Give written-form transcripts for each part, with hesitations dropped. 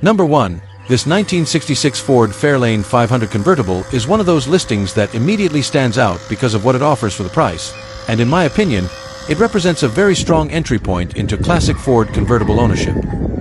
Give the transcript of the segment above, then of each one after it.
Number 1. This 1966 Ford Fairlane 500 convertible is one of those listings that immediately stands out because of what it offers for the price, and in my opinion, it represents a very strong entry point into classic Ford convertible ownership.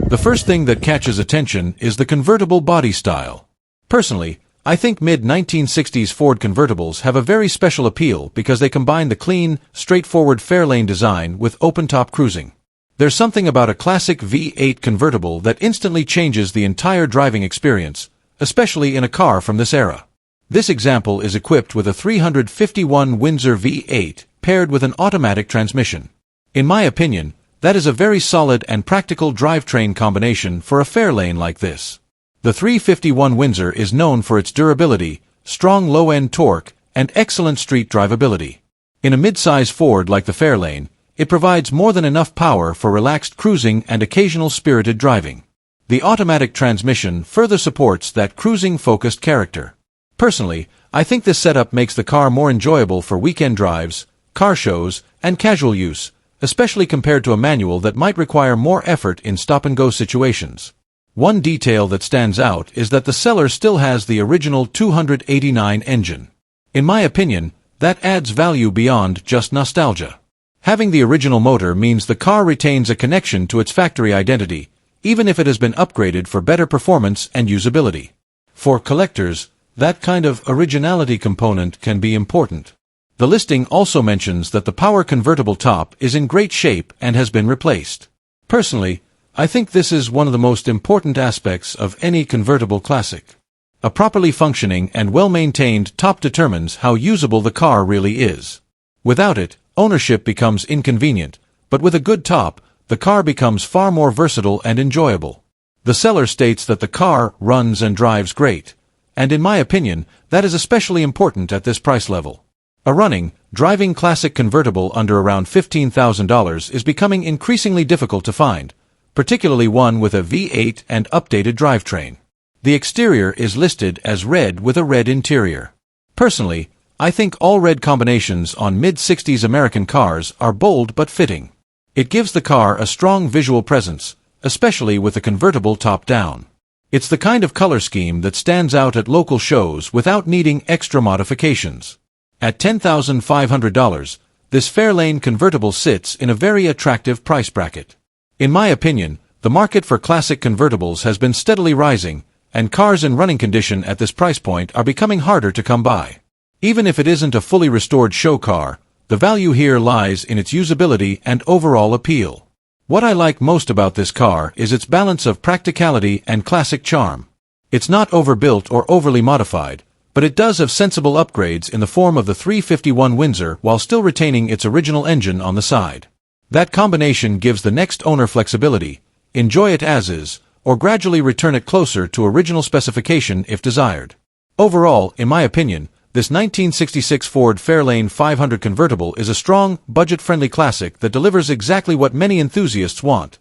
The first thing that catches attention is the convertible body style. Personally, I think mid-1960s Ford convertibles have a very special appeal because they combine the clean, straightforward Fairlane design with open-top cruising. There's something about a classic V8 convertible that instantly changes the entire driving experience, especially in a car from this era. This example is equipped with a 351 Windsor V8 paired with an automatic transmission. In my opinion, that is a very solid and practical drivetrain combination for a Fairlane like this. The 351 Windsor is known for its durability, strong low-end torque, and excellent street drivability. In a mid-size Ford like the Fairlane, it provides more than enough power for relaxed cruising and occasional spirited driving. The automatic transmission further supports that cruising-focused character. Personally, I think this setup makes the car more enjoyable for weekend drives, car shows, and casual use, especially compared to a manual that might require more effort in stop-and-go situations. One detail that stands out is that the seller still has the original 289 engine. In my opinion, that adds value beyond just nostalgia. Having the original motor means the car retains a connection to its factory identity, even if it has been upgraded for better performance and usability. For collectors, that kind of originality component can be important. The listing also mentions that the power convertible top is in great shape and has been replaced. Personally, I think this is one of the most important aspects of any convertible classic. A properly functioning and well-maintained top determines how usable the car really is. Without it, ownership becomes inconvenient, but with a good top, the car becomes far more versatile and enjoyable. The seller states that the car runs and drives great, and in my opinion, that is especially important at this price level. A running, driving classic convertible under around $15,000 is becoming increasingly difficult to find, particularly one with a V8 and updated drivetrain. The exterior is listed as red with a red interior. Personally, I think all red combinations on mid-60s American cars are bold but fitting. It gives the car a strong visual presence, especially with the convertible top-down. It's the kind of color scheme that stands out at local shows without needing extra modifications. At $10,500, this Fairlane convertible sits in a very attractive price bracket. In my opinion, the market for classic convertibles has been steadily rising, and cars in running condition at this price point are becoming harder to come by. Even if it isn't a fully restored show car, the value here lies in its usability and overall appeal. What I like most about this car is its balance of practicality and classic charm. It's not overbuilt or overly modified, but it does have sensible upgrades in the form of the 351 Windsor while still retaining its original engine on the side. That combination gives the next owner flexibility, enjoy it as is, or gradually return it closer to original specification if desired. Overall, in my opinion, this 1966 Ford Fairlane 500 convertible is a strong, budget-friendly classic that delivers exactly what many enthusiasts want.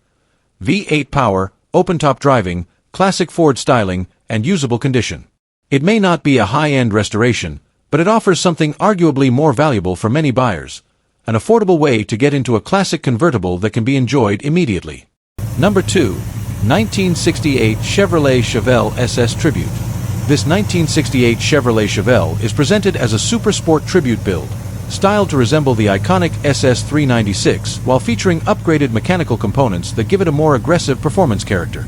V8 power, open-top driving, classic Ford styling, and usable condition. It may not be a high-end restoration, but it offers something arguably more valuable for many buyers. An affordable way to get into a classic convertible that can be enjoyed immediately. Number 2. 1968 Chevrolet Chevelle SS Tribute. This 1968 Chevrolet Chevelle is presented as a super sport tribute build, styled to resemble the iconic SS 396 while featuring upgraded mechanical components that give it a more aggressive performance character.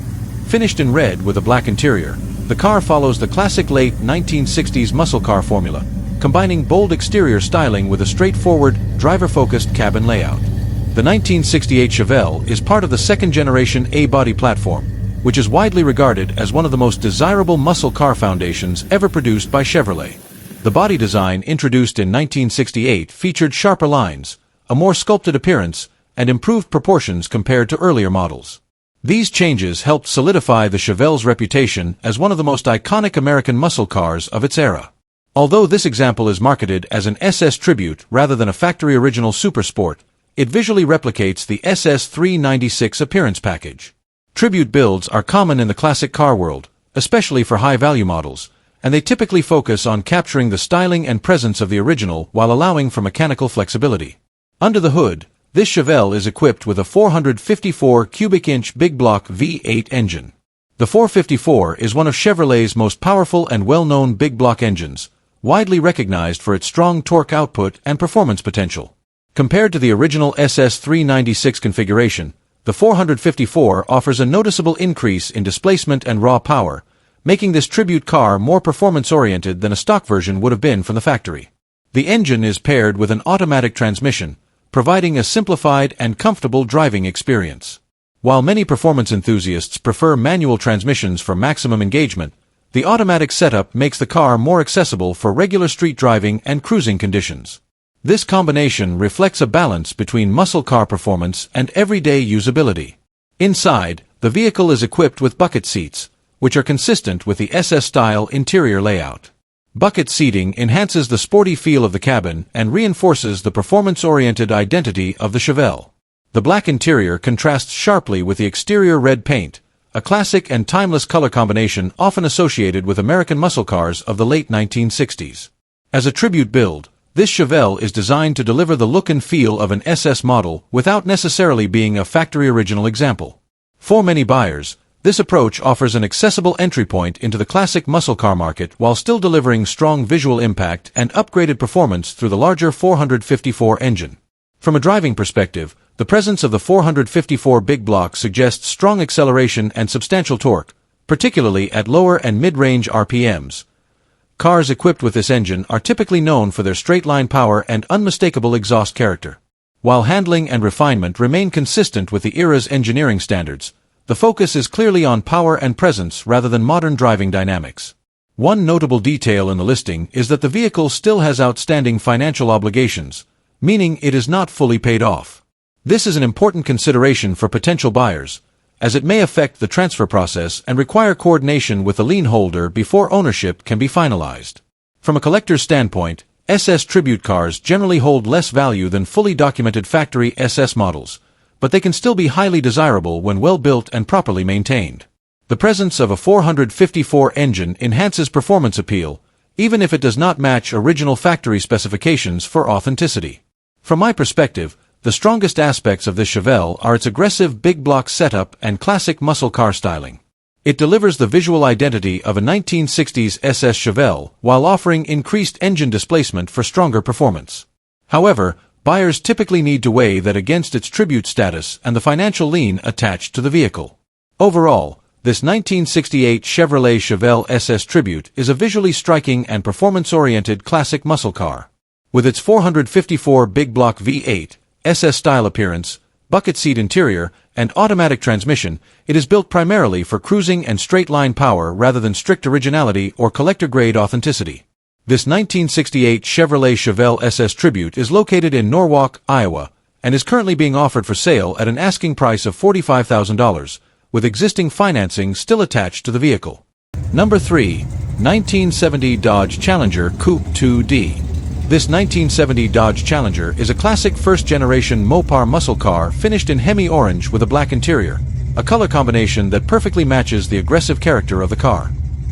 Finished in red with a black interior, the car follows the classic late 1960s muscle car formula, combining bold exterior styling with a straightforward, driver-focused cabin layout. The 1968 Chevelle is part of the second-generation A-body platform, which is widely regarded as one of the most desirable muscle car foundations ever produced by Chevrolet. The body design introduced in 1968 featured sharper lines, a more sculpted appearance, and improved proportions compared to earlier models. These changes helped solidify the Chevelle's reputation as one of the most iconic American muscle cars of its era. Although this example is marketed as an SS Tribute rather than a factory original Supersport, it visually replicates the SS 396 appearance package. Tribute builds are common in the classic car world, especially for high-value models, and they typically focus on capturing the styling and presence of the original while allowing for mechanical flexibility. Under the hood, this Chevelle is equipped with a 454 cubic inch big block V8 engine. The 454 is one of Chevrolet's most powerful and well-known big block engines, widely recognized for its strong torque output and performance potential. Compared to the original SS396 configuration, the 454 offers a noticeable increase in displacement and raw power, making this tribute car more performance-oriented than a stock version would have been from the factory. The engine is paired with an automatic transmission, providing a simplified and comfortable driving experience. While many performance enthusiasts prefer manual transmissions for maximum engagement, the automatic setup makes the car more accessible for regular street driving and cruising conditions. This combination reflects a balance between muscle car performance and everyday usability. Inside, the vehicle is equipped with bucket seats, which are consistent with the SS-style interior layout. Bucket seating enhances the sporty feel of the cabin and reinforces the performance-oriented identity of the Chevelle. The black interior contrasts sharply with the exterior red paint, a classic and timeless color combination often associated with American muscle cars of the late 1960s. As a tribute build, this Chevelle is designed to deliver the look and feel of an SS model without necessarily being a factory original example. For many buyers, this approach offers an accessible entry point into the classic muscle car market while still delivering strong visual impact and upgraded performance through the larger 454 engine. From a driving perspective, the presence of the 454 big block suggests strong acceleration and substantial torque, particularly at lower and mid-range RPMs. Cars equipped with this engine are typically known for their straight-line power and unmistakable exhaust character. While handling and refinement remain consistent with the era's engineering standards, the focus is clearly on power and presence rather than modern driving dynamics. One notable detail in the listing is that the vehicle still has outstanding financial obligations, meaning it is not fully paid off. This is an important consideration for potential buyers, as it may affect the transfer process and require coordination with the lien holder before ownership can be finalized. From a collector's standpoint, SS tribute cars generally hold less value than fully documented factory SS models, but they can still be highly desirable when well built and properly maintained. The presence of a 454 engine enhances performance appeal, even if it does not match original factory specifications for authenticity. From my perspective, the strongest aspects of this Chevelle are its aggressive big block setup and classic muscle car styling. It delivers the visual identity of a 1960s SS Chevelle while offering increased engine displacement for stronger performance. However, buyers typically need to weigh that against its tribute status and the financial lien attached to the vehicle. Overall, this 1968 Chevrolet Chevelle SS Tribute is a visually striking and performance-oriented classic muscle car. With its 454 big block V8, SS-style appearance, bucket seat interior, and automatic transmission, it is built primarily for cruising and straight-line power rather than strict originality or collector-grade authenticity. This 1968 Chevrolet Chevelle SS Tribute is located in Norwalk, Iowa, and is currently being offered for sale at an asking price of $45,000, with existing financing still attached to the vehicle. Number 3. 1970 Dodge Challenger Coupe 2D. This 1970 Dodge Challenger is a classic first-generation Mopar muscle car finished in Hemi orange with a black interior, a color combination that perfectly matches the aggressive character of the car.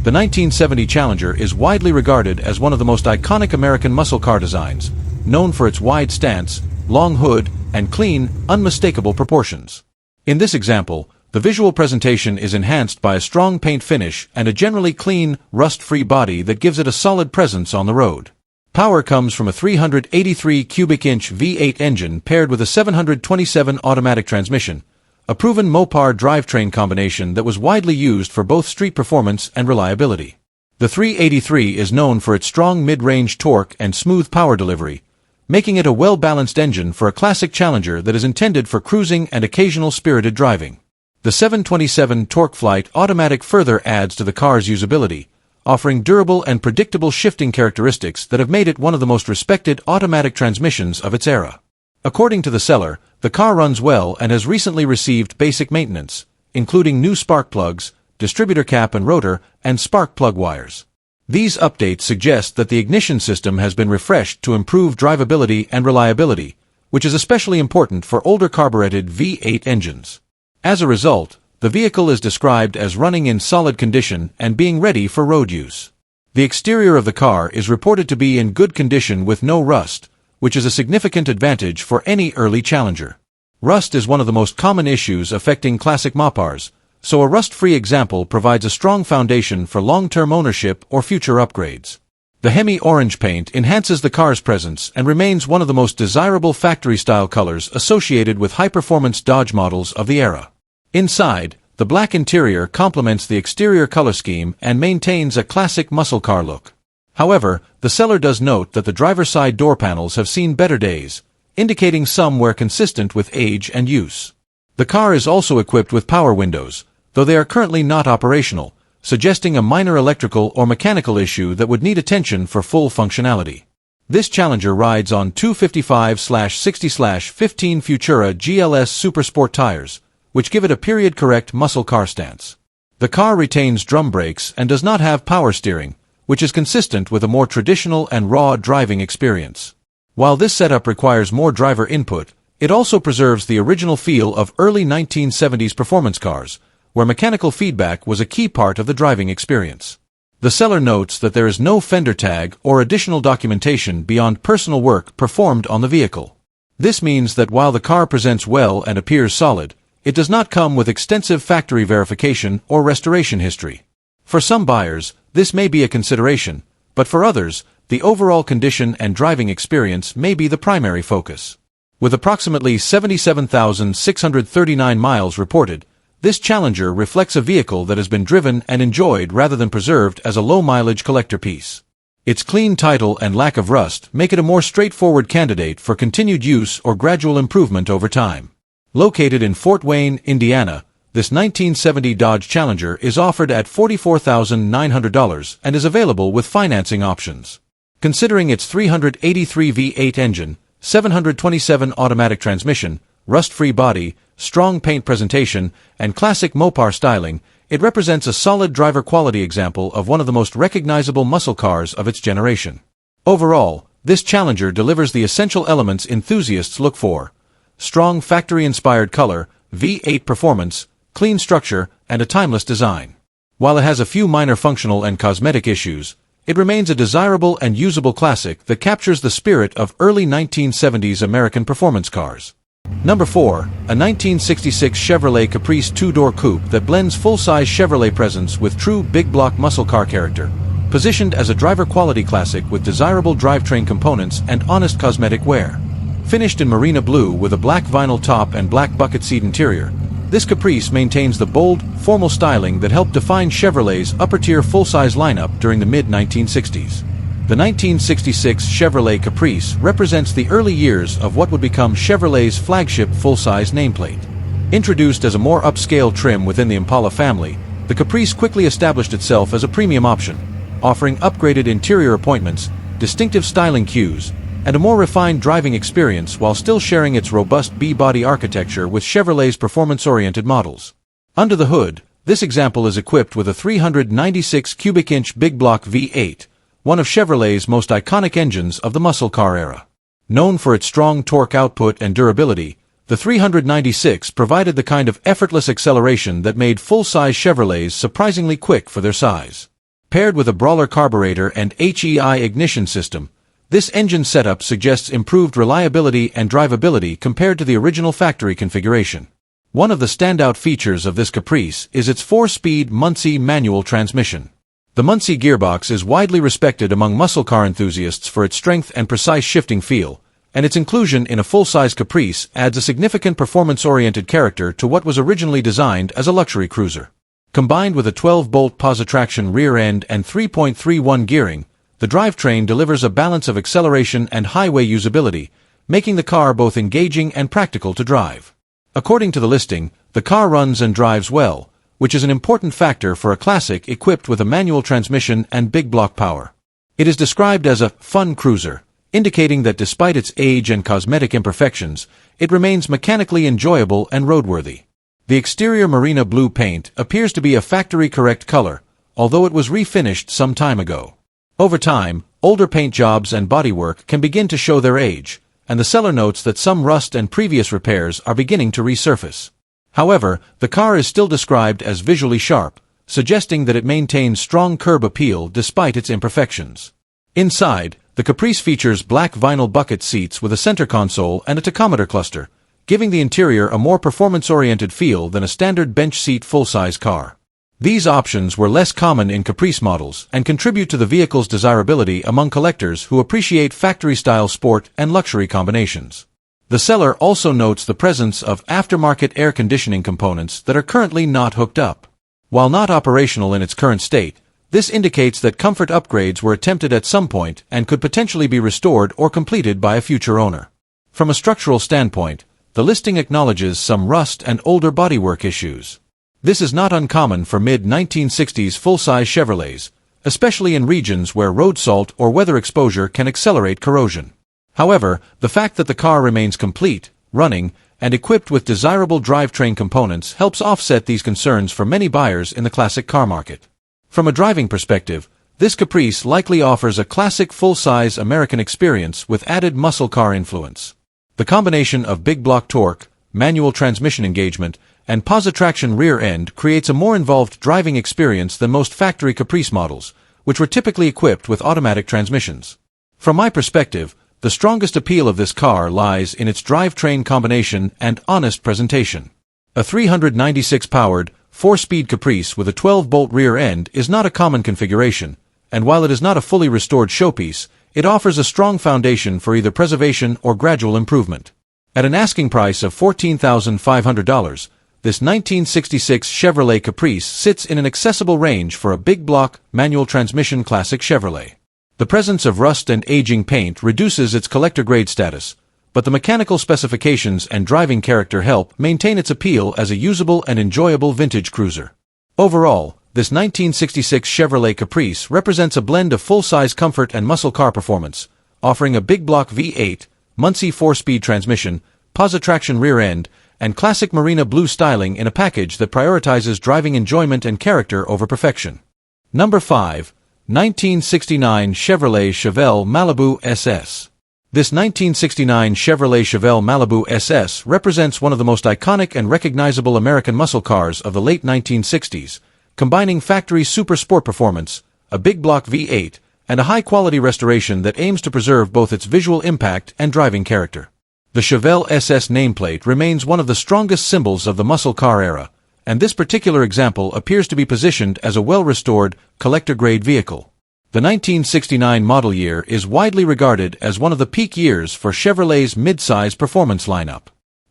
The 1970 Challenger is widely regarded as one of the most iconic American muscle car designs, known for its wide stance, long hood, and clean, unmistakable proportions. In this example, the visual presentation is enhanced by a strong paint finish and a generally clean, rust-free body that gives it a solid presence on the road. Power comes from a 383 cubic inch V8 engine paired with a 727 automatic transmission, a proven Mopar drivetrain combination that was widely used for both street performance and reliability. The 383 is known for its strong mid-range torque and smooth power delivery, making it a well-balanced engine for a classic Challenger that is intended for cruising and occasional spirited driving. The 727 TorqueFlite automatic further adds to the car's usability, offering durable and predictable shifting characteristics that have made it one of the most respected automatic transmissions of its era. According to the seller, the car runs well and has recently received basic maintenance, including new spark plugs, distributor cap and rotor, and spark plug wires. These updates suggest that the ignition system has been refreshed to improve drivability and reliability, which is especially important for older carbureted V8 engines. As a result, the vehicle is described as running in solid condition and being ready for road use. The exterior of the car is reported to be in good condition with no rust, which is a significant advantage for any early Challenger. Rust is one of the most common issues affecting classic Mopars, so a rust-free example provides a strong foundation for long-term ownership or future upgrades. The Hemi orange paint enhances the car's presence and remains one of the most desirable factory-style colors associated with high-performance Dodge models of the era. Inside, the black interior complements the exterior color scheme and maintains a classic muscle car look. However, the seller does note that the driver's side door panels have seen better days, indicating some wear consistent with age and use. The car is also equipped with power windows, though they are currently not operational, suggesting a minor electrical or mechanical issue that would need attention for full functionality. This Challenger rides on 255/60/15 Futura GLS Supersport tires, which give it a period-correct muscle car stance. The car retains drum brakes and does not have power steering, which is consistent with a more traditional and raw driving experience. While this setup requires more driver input, it also preserves the original feel of early 1970s performance cars, where mechanical feedback was a key part of the driving experience. The seller notes that there is no fender tag or additional documentation beyond personal work performed on the vehicle. This means that while the car presents well and appears solid, it does not come with extensive factory verification or restoration history. For some buyers, this may be a consideration, but for others, the overall condition and driving experience may be the primary focus. With approximately 77,639 miles reported, this Challenger reflects a vehicle that has been driven and enjoyed rather than preserved as a low-mileage collector piece. Its clean title and lack of rust make it a more straightforward candidate for continued use or gradual improvement over time. Located in Fort Wayne, Indiana, this 1970 Dodge Challenger is offered at $44,900 and is available with financing options. Considering its 383 V8 engine, 727 automatic transmission, rust-free body, strong paint presentation, and classic Mopar styling, it represents a solid driver quality example of one of the most recognizable muscle cars of its generation. Overall, this Challenger delivers the essential elements enthusiasts look for: strong factory-inspired color, V8 performance, clean structure, and a timeless design. While it has a few minor functional and cosmetic issues, it remains a desirable and usable classic that captures the spirit of early 1970s American performance cars. Number 4, a 1966 Chevrolet Caprice two-door coupe that blends full-size Chevrolet presence with true big-block muscle car character, positioned as a driver-quality classic with desirable drivetrain components and honest cosmetic wear. Finished in marina blue with a black vinyl top and black bucket seat interior, this Caprice maintains the bold, formal styling that helped define Chevrolet's upper-tier full-size lineup during the mid-1960s. The 1966 Chevrolet Caprice represents the early years of what would become Chevrolet's flagship full-size nameplate. Introduced as a more upscale trim within the Impala family, the Caprice quickly established itself as a premium option, offering upgraded interior appointments, distinctive styling cues, and a more refined driving experience while still sharing its robust B-body architecture with Chevrolet's performance-oriented models. Under the hood, this example is equipped with a 396 cubic inch big block V8, one of Chevrolet's most iconic engines of the muscle car era. Known for its strong torque output and durability, the 396 provided the kind of effortless acceleration that made full-size Chevrolets surprisingly quick for their size. Paired with a brawler carburetor and HEI ignition system, this engine setup suggests improved reliability and drivability compared to the original factory configuration. One of the standout features of this Caprice is its 4-speed Muncie manual transmission. The Muncie gearbox is widely respected among muscle car enthusiasts for its strength and precise shifting feel, and its inclusion in a full-size Caprice adds a significant performance-oriented character to what was originally designed as a luxury cruiser. Combined with a 12-bolt positraction rear end and 3.31 gearing, the drivetrain delivers a balance of acceleration and highway usability, making the car both engaging and practical to drive. According to the listing, the car runs and drives well, which is an important factor for a classic equipped with a manual transmission and big block power. It is described as a fun cruiser, indicating that despite its age and cosmetic imperfections, it remains mechanically enjoyable and roadworthy. The exterior marina blue paint appears to be a factory-correct color, although it was refinished some time ago. Over time, older paint jobs and bodywork can begin to show their age, and the seller notes that some rust and previous repairs are beginning to resurface. However, the car is still described as visually sharp, suggesting that it maintains strong curb appeal despite its imperfections. Inside, the Caprice features black vinyl bucket seats with a center console and a tachometer cluster, giving the interior a more performance-oriented feel than a standard bench-seat full-size car. These options were less common in Caprice models and contribute to the vehicle's desirability among collectors who appreciate factory-style sport and luxury combinations. The seller also notes the presence of aftermarket air conditioning components that are currently not hooked up. While not operational in its current state, this indicates that comfort upgrades were attempted at some point and could potentially be restored or completed by a future owner. From a structural standpoint, the listing acknowledges some rust and older bodywork issues. This is not uncommon for mid-1960s full-size Chevrolets, especially in regions where road salt or weather exposure can accelerate corrosion. However, the fact that the car remains complete, running, and equipped with desirable drivetrain components helps offset these concerns for many buyers in the classic car market. From a driving perspective, this Caprice likely offers a classic full-size American experience with added muscle car influence. The combination of big block torque, manual transmission engagement, and posi-traction rear end creates a more involved driving experience than most factory Caprice models, which were typically equipped with automatic transmissions. From my perspective, the strongest appeal of this car lies in its drivetrain combination and honest presentation. A 396-powered, 4-speed Caprice with a 12-bolt rear end is not a common configuration, and while it is not a fully restored showpiece, it offers a strong foundation for either preservation or gradual improvement. At an asking price of $14,500, this 1966 Chevrolet Caprice sits in an accessible range for a big block, manual transmission classic Chevrolet. The presence of rust and aging paint reduces its collector-grade status, but the mechanical specifications and driving character help maintain its appeal as a usable and enjoyable vintage cruiser. Overall, this 1966 Chevrolet Caprice represents a blend of full-size comfort and muscle car performance, offering a big block V8, Muncie 4-speed transmission, posi-traction rear end, and classic marina blue styling in a package that prioritizes driving enjoyment and character over perfection. Number 5. 1969 Chevrolet Chevelle Malibu SS. This 1969 Chevrolet Chevelle Malibu SS represents one of the most iconic and recognizable American muscle cars of the late 1960s, combining factory super sport performance, a big block V8, and a high-quality restoration that aims to preserve both its visual impact and driving character. The Chevelle SS nameplate remains one of the strongest symbols of the muscle car era, and this particular example appears to be positioned as a well-restored, collector-grade vehicle. The 1969 model year is widely regarded as one of the peak years for Chevrolet's mid-size performance lineup.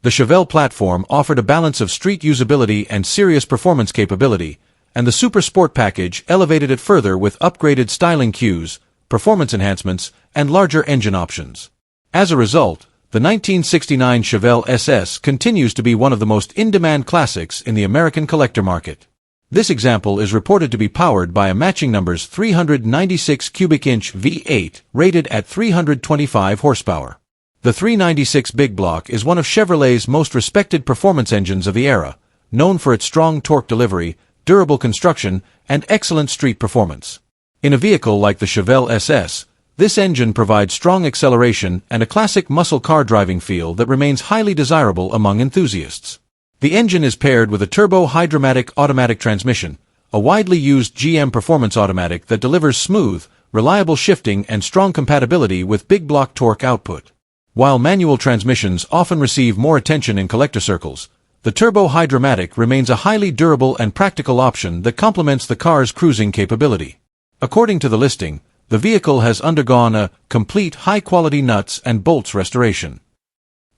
The Chevelle platform offered a balance of street usability and serious performance capability, and the Super Sport package elevated it further with upgraded styling cues, performance enhancements, and larger engine options. As a result, the 1969 Chevelle SS continues to be one of the most in-demand classics in the American collector market. This example is reported to be powered by a matching numbers 396 cubic inch V8 rated at 325 horsepower. The 396 Big Block is one of Chevrolet's most respected performance engines of the era, known for its strong torque delivery, durable construction, and excellent street performance. In a vehicle like the Chevelle SS, this engine provides strong acceleration and a classic muscle car driving feel that remains highly desirable among enthusiasts. The engine is paired with a turbo-hydromatic automatic transmission, a widely used GM performance automatic that delivers smooth, reliable shifting and strong compatibility with big block torque output. While manual transmissions often receive more attention in collector circles, the turbo-hydromatic remains a highly durable and practical option that complements the car's cruising capability. According to the listing, the vehicle has undergone a complete high-quality nuts and bolts restoration.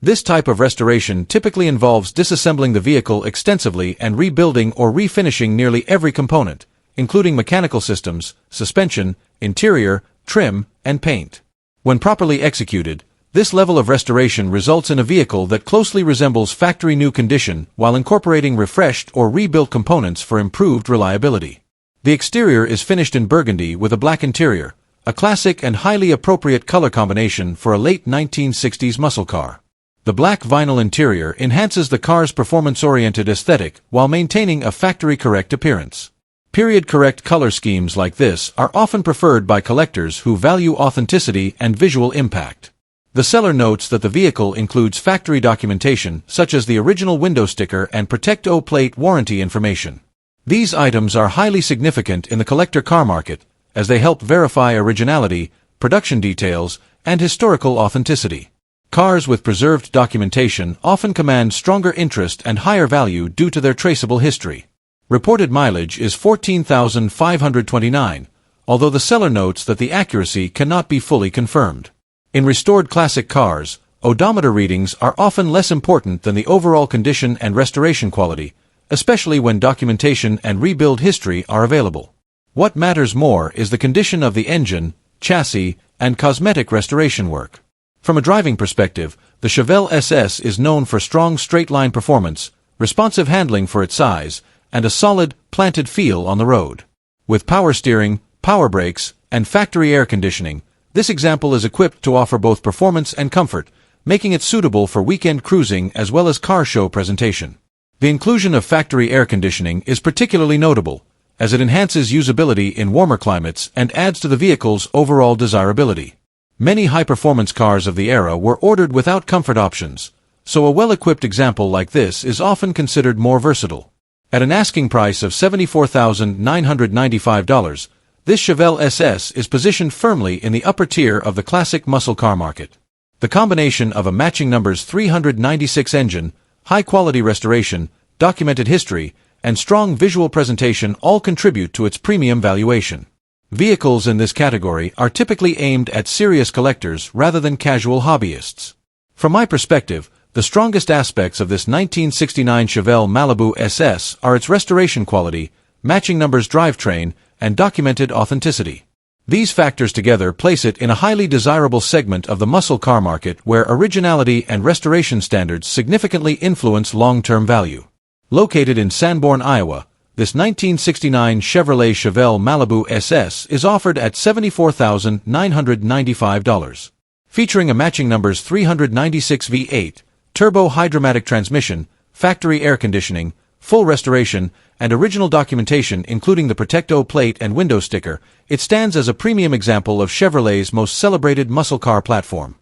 This type of restoration typically involves disassembling the vehicle extensively and rebuilding or refinishing nearly every component, including mechanical systems, suspension, interior, trim, and paint. When properly executed, this level of restoration results in a vehicle that closely resembles factory new condition while incorporating refreshed or rebuilt components for improved reliability. The exterior is finished in burgundy with a black interior, a classic and highly appropriate color combination for a late 1960s muscle car. The black vinyl interior enhances the car's performance-oriented aesthetic while maintaining a factory-correct appearance. Period-correct color schemes like this are often preferred by collectors who value authenticity and visual impact. The seller notes that the vehicle includes factory documentation such as the original window sticker and Protect O plate warranty information. These items are highly significant in the collector car market, as they help verify originality, production details, and historical authenticity. Cars with preserved documentation often command stronger interest and higher value due to their traceable history. Reported mileage is 14,529, although the seller notes that the accuracy cannot be fully confirmed. In restored classic cars, odometer readings are often less important than the overall condition and restoration quality, especially when documentation and rebuild history are available. What matters more is the condition of the engine, chassis, and cosmetic restoration work. From a driving perspective, the Chevelle SS is known for strong straight-line performance, responsive handling for its size, and a solid, planted feel on the road. With power steering, power brakes, and factory air conditioning, this example is equipped to offer both performance and comfort, making it suitable for weekend cruising as well as car show presentation. The inclusion of factory air conditioning is particularly notable, as it enhances usability in warmer climates and adds to the vehicle's overall desirability. Many high-performance cars of the era were ordered without comfort options, so a well-equipped example like this is often considered more versatile. At an asking price of $74,995, this Chevelle SS is positioned firmly in the upper tier of the classic muscle car market. The combination of a matching numbers 396 engine, high-quality restoration, documented history, and strong visual presentation all contribute to its premium valuation. Vehicles in this category are typically aimed at serious collectors rather than casual hobbyists. From my perspective, the strongest aspects of this 1969 Chevelle Malibu SS are its restoration quality, matching numbers drivetrain, and documented authenticity. These factors together place it in a highly desirable segment of the muscle car market where originality and restoration standards significantly influence long-term value. Located in Sanborn, Iowa, this 1969 Chevrolet Chevelle Malibu SS is offered at $74,995. Featuring a matching numbers 396 V8, turbo hydromatic transmission, factory air conditioning, full restoration, and original documentation including the Protecto plate and window sticker, it stands as a premium example of Chevrolet's most celebrated muscle car platform.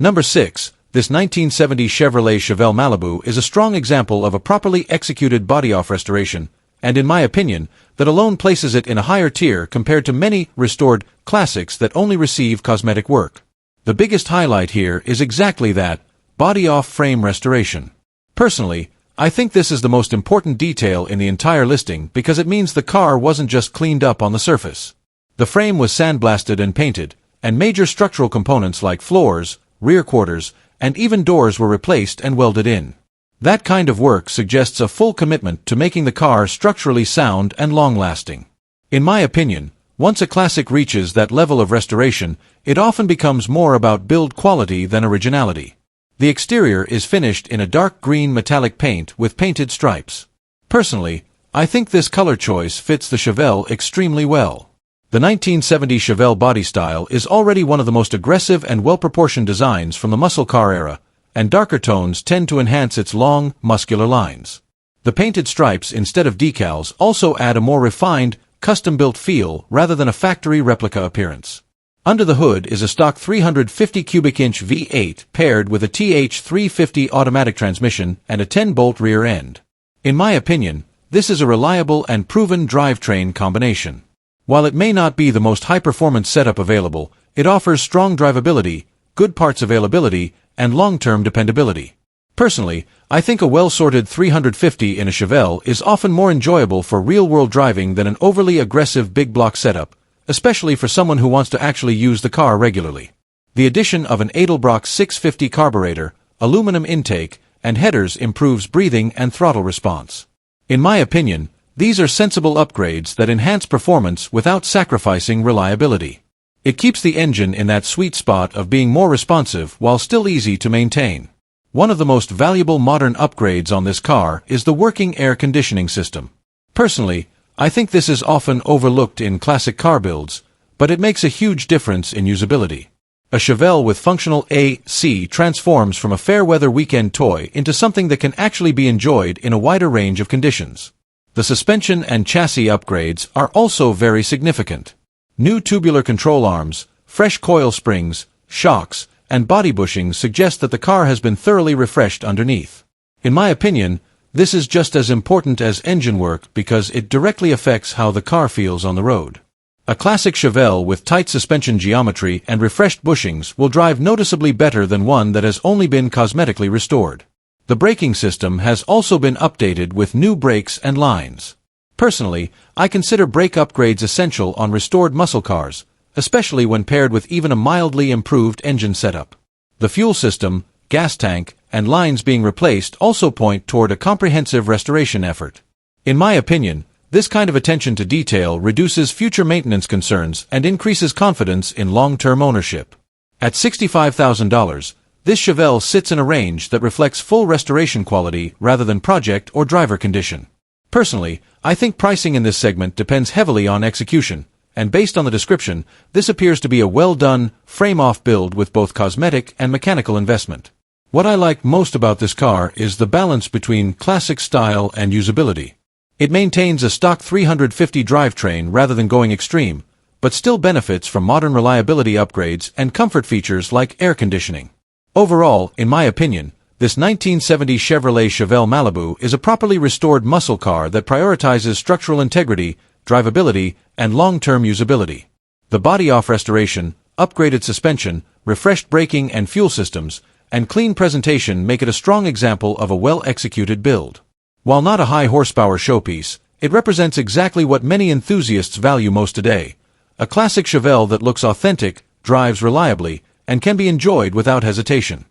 Number 6. This 1970 Chevrolet Chevelle Malibu is a strong example of a properly executed body-off restoration, and in my opinion, that alone places it in a higher tier compared to many restored classics that only receive cosmetic work. The biggest highlight here is exactly that, body-off frame restoration. Personally, I think this is the most important detail in the entire listing because it means the car wasn't just cleaned up on the surface. The frame was sandblasted and painted, and major structural components like floors, rear quarters, and even doors were replaced and welded in. That kind of work suggests a full commitment to making the car structurally sound and long-lasting. In my opinion, once a classic reaches that level of restoration, it often becomes more about build quality than originality. The exterior is finished in a dark green metallic paint with painted stripes. Personally, I think this color choice fits the Chevelle extremely well. The 1970 Chevelle body style is already one of the most aggressive and well-proportioned designs from the muscle car era, and darker tones tend to enhance its long, muscular lines. The painted stripes instead of decals also add a more refined, custom-built feel rather than a factory replica appearance. Under the hood is a stock 350 cubic inch V8 paired with a TH350 automatic transmission and a 10-bolt rear end. In my opinion, this is a reliable and proven drivetrain combination. While it may not be the most high-performance setup available, it offers strong drivability, good parts availability, and long-term dependability. Personally, I think a well-sorted 350 in a Chevelle is often more enjoyable for real-world driving than an overly aggressive big-block setup, especially for someone who wants to actually use the car regularly. The addition of an Edelbrock 650 carburetor, aluminum intake, and headers improves breathing and throttle response. In my opinion, these are sensible upgrades that enhance performance without sacrificing reliability. It keeps the engine in that sweet spot of being more responsive while still easy to maintain. One of the most valuable modern upgrades on this car is the working air conditioning system. Personally, I think this is often overlooked in classic car builds, but it makes a huge difference in usability. A Chevelle with functional AC transforms from a fair-weather weekend toy into something that can actually be enjoyed in a wider range of conditions. The suspension and chassis upgrades are also very significant. New tubular control arms, fresh coil springs, shocks, and body bushings suggest that the car has been thoroughly refreshed underneath. In my opinion, this is just as important as engine work because it directly affects how the car feels on the road. A classic chevelle with tight suspension geometry and refreshed bushings will drive noticeably better than one that has only been cosmetically restored. The braking system has also been updated with new brakes and lines. Personally, I consider brake upgrades essential on restored muscle cars, especially when paired with even a mildly improved engine setup. The fuel system, gas tank, and lines being replaced also point toward a comprehensive restoration effort. In my opinion, this kind of attention to detail reduces future maintenance concerns and increases confidence in long-term ownership. At $65,000, this chevelle sits in a range that reflects full restoration quality rather than project or driver condition. Personally, I think pricing in this segment depends heavily on execution, and based on the description, this appears to be a well-done, frame-off build with both cosmetic and mechanical investment. What I like most about this car is the balance between classic style and usability. It maintains a stock 350 drivetrain rather than going extreme, but still benefits from modern reliability upgrades and comfort features like air conditioning. Overall, in my opinion, this 1970 Chevrolet Chevelle Malibu is a properly restored muscle car that prioritizes structural integrity, drivability, and long-term usability. The body-off restoration, upgraded suspension, refreshed braking and fuel systems, and clean presentation make it a strong example of a well-executed build. While not a high-horsepower showpiece, it represents exactly what many enthusiasts value most today: a classic chevelle that looks authentic, drives reliably, and can be enjoyed without hesitation.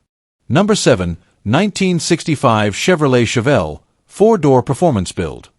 Number 7. 1965 Chevrolet Chevelle, 4-door performance build.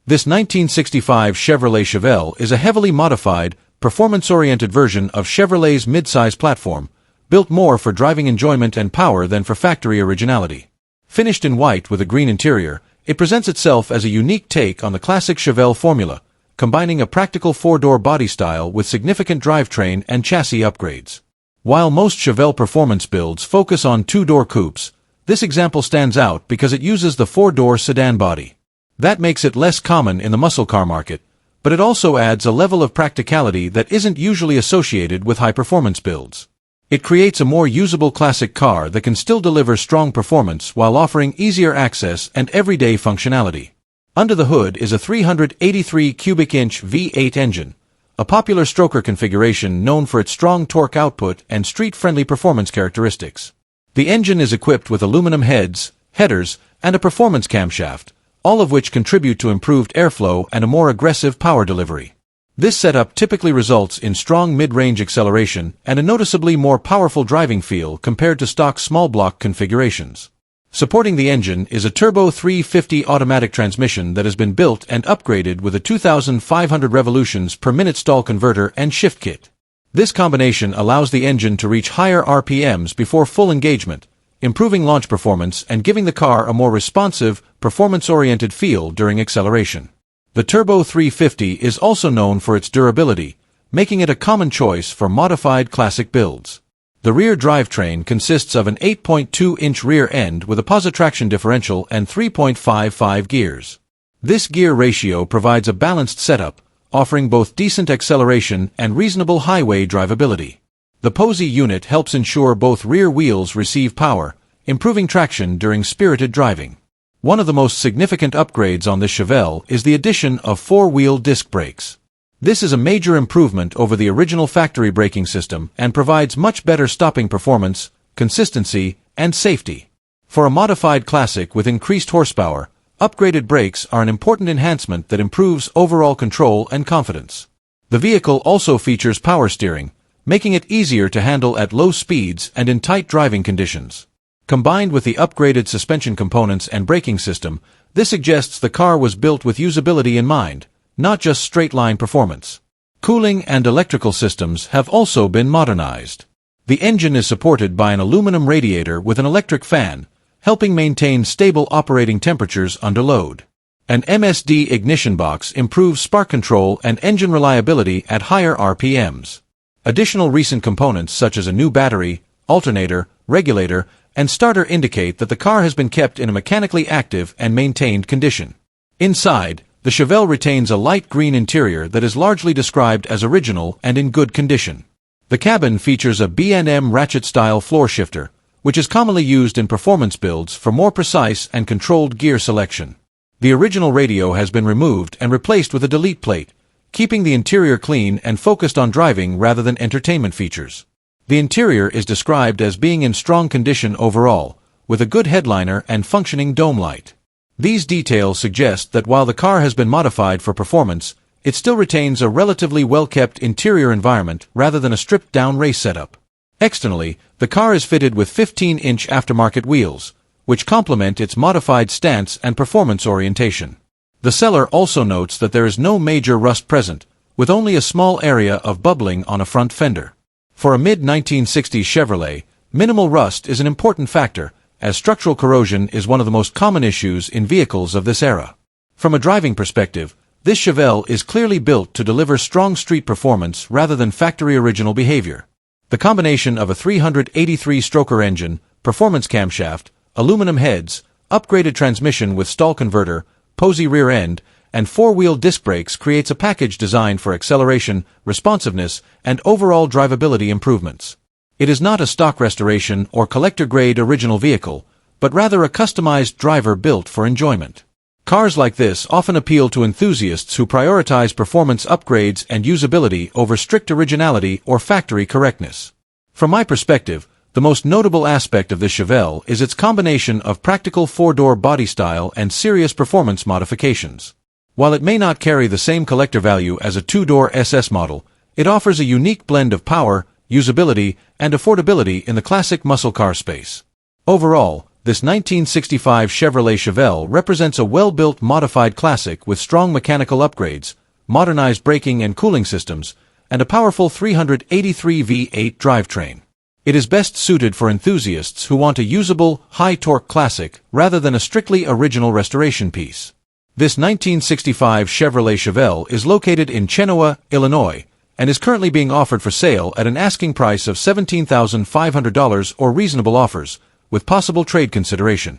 This 1965 Chevrolet Chevelle is a heavily modified, performance-oriented version of Chevrolet's midsize platform, built more for driving enjoyment and power than for factory originality. Finished in white with a green interior, it presents itself as a unique take on the classic Chevelle formula, combining a practical 4-door body style with significant drivetrain and chassis upgrades. While most Chevelle performance builds focus on 2-door coupes, this example stands out because it uses the 4-door sedan body. That makes it less common in the muscle car market, but it also adds a level of practicality that isn't usually associated with high-performance builds. It creates a more usable classic car that can still deliver strong performance while offering easier access and everyday functionality. Under the hood is a 383 cubic inch V8 engine, a popular stroker configuration known for its strong torque output and street-friendly performance characteristics. The engine is equipped with aluminum heads, headers, and a performance camshaft, all of which contribute to improved airflow and a more aggressive power delivery. This setup typically results in strong mid-range acceleration and a noticeably more powerful driving feel compared to stock small-block configurations. Supporting the engine is a turbo 350 automatic transmission that has been built and upgraded with a 2,500 revolutions per minute stall converter and shift kit. This combination allows the engine to reach higher RPMs before full engagement, improving launch performance and giving the car a more responsive, performance-oriented feel during acceleration. The Turbo 350 is also known for its durability, making it a common choice for modified classic builds. The rear drivetrain consists of an 8.2-inch rear end with a positive traction differential and 3.55 gears. This gear ratio provides a balanced setup, offering both decent acceleration and reasonable highway drivability. The Posey unit helps ensure both rear wheels receive power, improving traction during spirited driving. One of the most significant upgrades on this Chevelle is the addition of 4-wheel disc brakes. This is a major improvement over the original factory braking system and provides much better stopping performance, consistency, and safety. For a modified classic with increased horsepower, upgraded brakes are an important enhancement that improves overall control and confidence. The vehicle also features power steering, making it easier to handle at low speeds and in tight driving conditions. Combined with the upgraded suspension components and braking system, this suggests the car was built with usability in mind, not just straight-line performance. Cooling and electrical systems have also been modernized. The engine is supported by an aluminum radiator with an electric fan, helping maintain stable operating temperatures under load. An MSD ignition box improves spark control and engine reliability at higher RPMs. Additional recent components such as a new battery, alternator, regulator, and starter indicate that the car has been kept in a mechanically active and maintained condition. Inside, the Chevelle retains a light green interior that is largely described as original and in good condition. The cabin features a B&M ratchet-style floor shifter, which is commonly used in performance builds for more precise and controlled gear selection. The original radio has been removed and replaced with a delete plate, keeping the interior clean and focused on driving rather than entertainment features. The interior is described as being in strong condition overall, with a good headliner and functioning dome light. These details suggest that while the car has been modified for performance, it still retains a relatively well-kept interior environment rather than a stripped-down race setup. Externally, the car is fitted with 15-inch aftermarket wheels, which complement its modified stance and performance orientation. The seller also notes that there is no major rust present, with only a small area of bubbling on a front fender. For a mid-1960s Chevrolet, minimal rust is an important factor, as structural corrosion is one of the most common issues in vehicles of this era. From a driving perspective, this chevelle is clearly built to deliver strong street performance rather than factory-original behavior. The combination of a 383-stroker engine, performance camshaft, aluminum heads, upgraded transmission with stall converter, posy rear end, and four-wheel disc brakes creates a package designed for acceleration, responsiveness, and overall drivability improvements. It is not a stock restoration or collector-grade original vehicle, but rather a customized driver built for enjoyment. Cars like this often appeal to enthusiasts who prioritize performance upgrades and usability over strict originality or factory correctness. From my perspective, the most notable aspect of this chevelle is its combination of practical four-door body style and serious performance modifications. While it may not carry the same collector value as a two-door SS model, it offers a unique blend of power, usability, and affordability in the classic muscle car space. Overall, this 1965 Chevrolet Chevelle represents a well-built modified classic with strong mechanical upgrades, modernized braking and cooling systems, and a powerful 383 V8 drivetrain. It is best suited for enthusiasts who want a usable, high-torque classic rather than a strictly original restoration piece. This 1965 Chevrolet Chevelle is located in Chenoa, Illinois, and is currently being offered for sale at an asking price of $17,500 or reasonable offers, with possible trade consideration.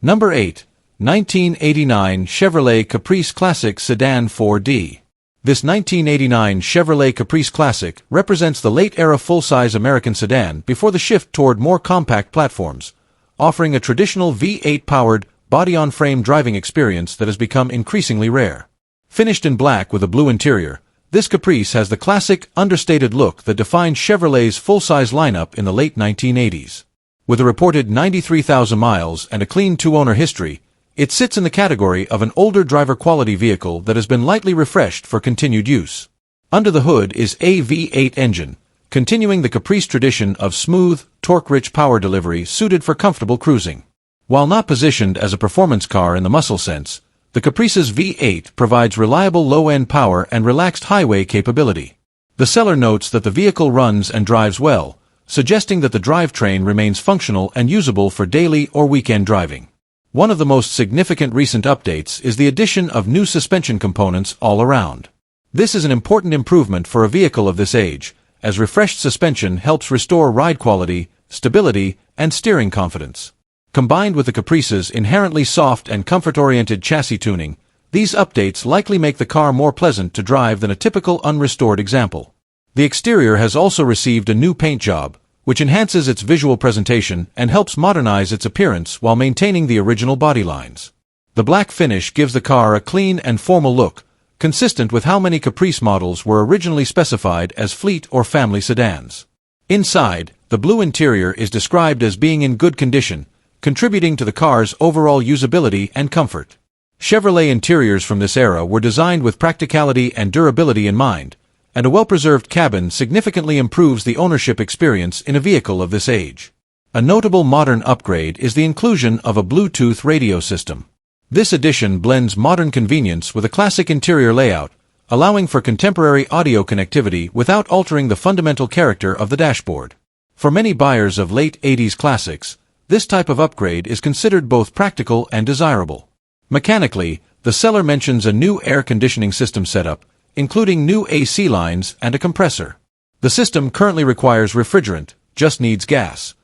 Number 8. 1989 Chevrolet Caprice Classic Sedan 4D. This 1989 Chevrolet Caprice Classic represents the late-era full-size American sedan before the shift toward more compact platforms, offering a traditional V8-powered, body-on-frame driving experience that has become increasingly rare. Finished in black with a blue interior, this Caprice has the classic, understated look that defined Chevrolet's full-size lineup in the late 1980s. With a reported 93,000 miles and a clean two-owner history, it sits in the category of an older driver-quality vehicle that has been lightly refreshed for continued use. Under the hood is a V8 engine, continuing the Caprice tradition of smooth, torque-rich power delivery suited for comfortable cruising. While not positioned as a performance car in the muscle sense, the Caprice's V8 provides reliable low-end power and relaxed highway capability. The seller notes that the vehicle runs and drives well, suggesting that the drivetrain remains functional and usable for daily or weekend driving. One of the most significant recent updates is the addition of new suspension components all around. This is an important improvement for a vehicle of this age, as refreshed suspension helps restore ride quality, stability, and steering confidence. Combined with the Caprice's inherently soft and comfort-oriented chassis tuning, these updates likely make the car more pleasant to drive than a typical unrestored example. The exterior has also received a new paint job, which enhances its visual presentation and helps modernize its appearance while maintaining the original body lines. The black finish gives the car a clean and formal look, consistent with how many Caprice models were originally specified as fleet or family sedans. Inside, the blue interior is described as being in good condition, contributing to the car's overall usability and comfort. Chevrolet interiors from this era were designed with practicality and durability in mind, and a well-preserved cabin significantly improves the ownership experience in a vehicle of this age. A notable modern upgrade is the inclusion of a Bluetooth radio system. This addition blends modern convenience with a classic interior layout, allowing for contemporary audio connectivity without altering the fundamental character of the dashboard. For many buyers of late 80s classics, this type of upgrade is considered both practical and desirable. Mechanically, the seller mentions a new air conditioning system setup, including new AC lines and a compressor. The system currently requires refrigerant, just needs gas.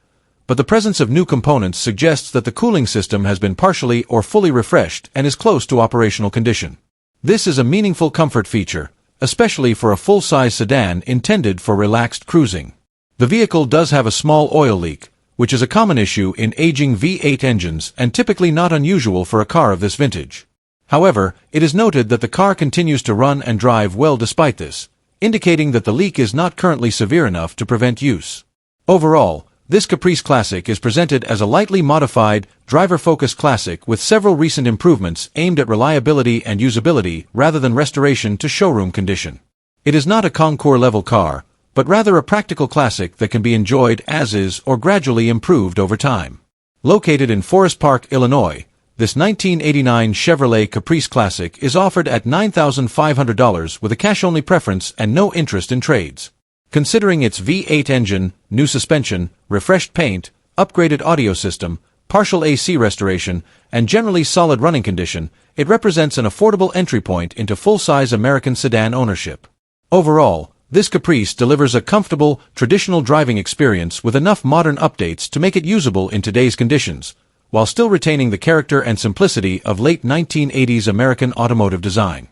But the presence of new components suggests that the cooling system has been partially or fully refreshed and is close to operational condition. This is a meaningful comfort feature, especially for a full-size sedan intended for relaxed cruising. The vehicle does have a small oil leak, which is a common issue in aging V8 engines and typically not unusual for a car of this vintage. However, it is noted that the car continues to run and drive well despite this, indicating that the leak is not currently severe enough to prevent use. Overall, this Caprice Classic is presented as a lightly modified, driver-focused classic with several recent improvements aimed at reliability and usability rather than restoration to showroom condition. It is not a concours-level car, but rather a practical classic that can be enjoyed as is or gradually improved over time. Located in Forest Park, Illinois, this 1989 Chevrolet Caprice Classic is offered at $9,500 with a cash-only preference and no interest in trades. Considering its V8 engine, new suspension, refreshed paint, upgraded audio system, partial AC restoration, and generally solid running condition, it represents an affordable entry point into full-size American sedan ownership. Overall, this Caprice delivers a comfortable, traditional driving experience with enough modern updates to make it usable in today's conditions, while still retaining the character and simplicity of late 1980s American automotive design.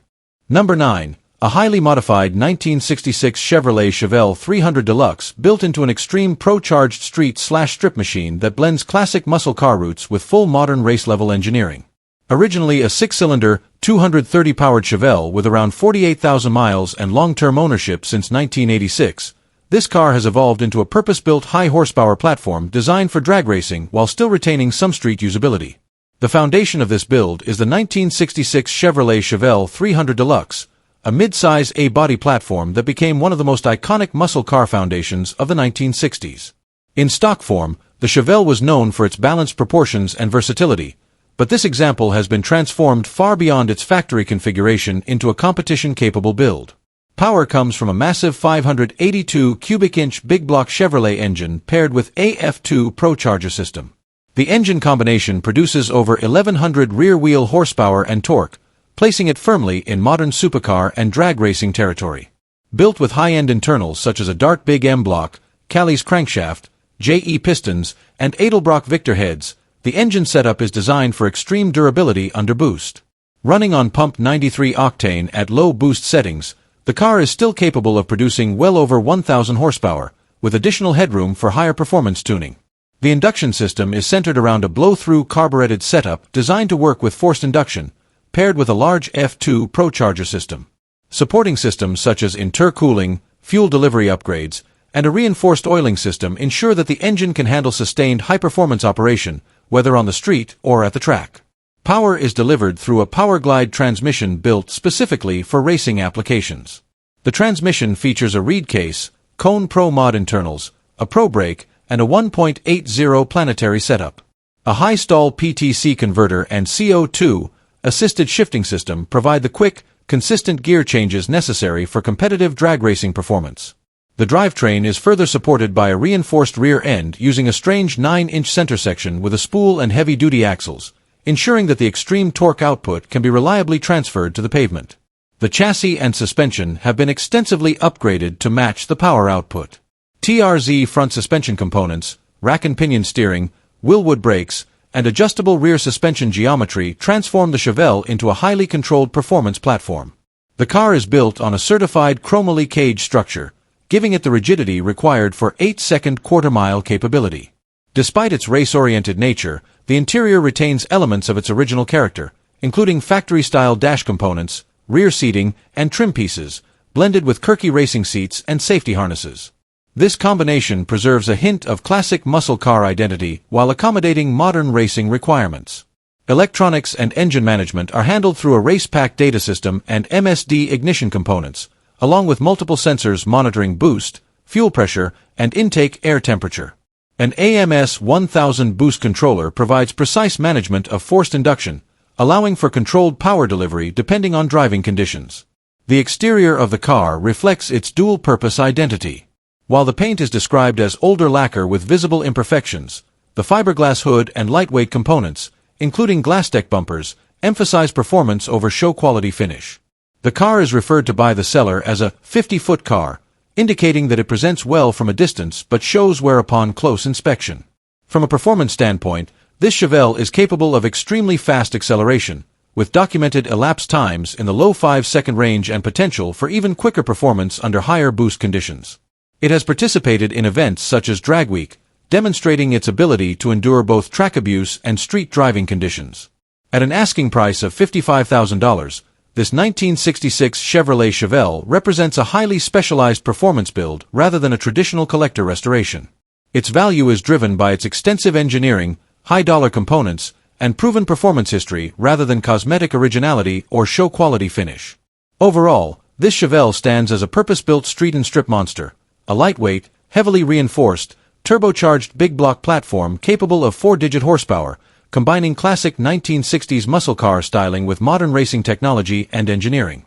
Number 9. A highly modified 1966 Chevrolet Chevelle 300 Deluxe built into an extreme pro-charged street/strip machine that blends classic muscle car roots with full modern race-level engineering. Originally a 6-cylinder, 230-powered Chevelle with around 48,000 miles and long-term ownership since 1986, this car has evolved into a purpose-built high-horsepower platform designed for drag racing while still retaining some street usability. The foundation of this build is the 1966 Chevrolet Chevelle 300 Deluxe, a mid-size A-body platform that became one of the most iconic muscle car foundations of the 1960s. In stock form, the Chevelle was known for its balanced proportions and versatility, but this example has been transformed far beyond its factory configuration into a competition-capable build. Power comes from a massive 582 cubic inch big block Chevrolet engine paired with AF2 ProCharger system. The engine combination produces over 1,100 rear-wheel horsepower and torque, placing it firmly in modern supercar and drag racing territory. Built with high-end internals such as a Dart Big M block, Callie's crankshaft, JE pistons, and Edelbrock Victor heads, the engine setup is designed for extreme durability under boost. Running on pump 93 octane at low boost settings, the car is still capable of producing well over 1,000 horsepower, with additional headroom for higher performance tuning. The induction system is centered around a blow-through carbureted setup designed to work with forced induction, paired with a large F2 ProCharger system. Supporting systems such as intercooling, fuel delivery upgrades, and a reinforced oiling system ensure that the engine can handle sustained high-performance operation, whether on the street or at the track. Power is delivered through a Powerglide transmission built specifically for racing applications. The transmission features a reed case, Cone Pro Mod internals, a Pro brake, and a 1.80 planetary setup. A high-stall PTC converter and CO2 assisted shifting system provide the quick, consistent gear changes necessary for competitive drag racing performance. The drivetrain is further supported by a reinforced rear end using a strange 9-inch center section with a spool and heavy-duty axles, ensuring that the extreme torque output can be reliably transferred to the pavement. The chassis and suspension have been extensively upgraded to match the power output. TRZ front suspension components, rack and pinion steering, Willwood brakes, and adjustable rear suspension geometry transform the Chevelle into a highly controlled performance platform. The car is built on a certified chromoly cage structure, giving it the rigidity required for 8-second quarter-mile capability. Despite its race-oriented nature, the interior retains elements of its original character, including factory-style dash components, rear seating, and trim pieces, blended with Kirky racing seats and safety harnesses. This combination preserves a hint of classic muscle car identity while accommodating modern racing requirements. Electronics and engine management are handled through a race-pack data system and MSD ignition components, along with multiple sensors monitoring boost, fuel pressure, and intake air temperature. An AMS 1000 boost controller provides precise management of forced induction, allowing for controlled power delivery depending on driving conditions. The exterior of the car reflects its dual-purpose identity. While the paint is described as older lacquer with visible imperfections, the fiberglass hood and lightweight components, including glass deck bumpers, emphasize performance over show-quality finish. The car is referred to by the seller as a 50-foot car, indicating that it presents well from a distance but shows wear upon close inspection. From a performance standpoint, this Chevelle is capable of extremely fast acceleration, with documented elapsed times in the low 5-second range and potential for even quicker performance under higher boost conditions. It has participated in events such as Drag Week, demonstrating its ability to endure both track abuse and street driving conditions. At an asking price of $55,000, this 1966 Chevrolet Chevelle represents a highly specialized performance build rather than a traditional collector restoration. Its value is driven by its extensive engineering, high-dollar components, and proven performance history rather than cosmetic originality or show-quality finish. Overall, this Chevelle stands as a purpose-built street and strip monster, a lightweight, heavily reinforced, turbocharged big-block platform capable of 4-digit horsepower, combining classic 1960s muscle car styling with modern racing technology and engineering.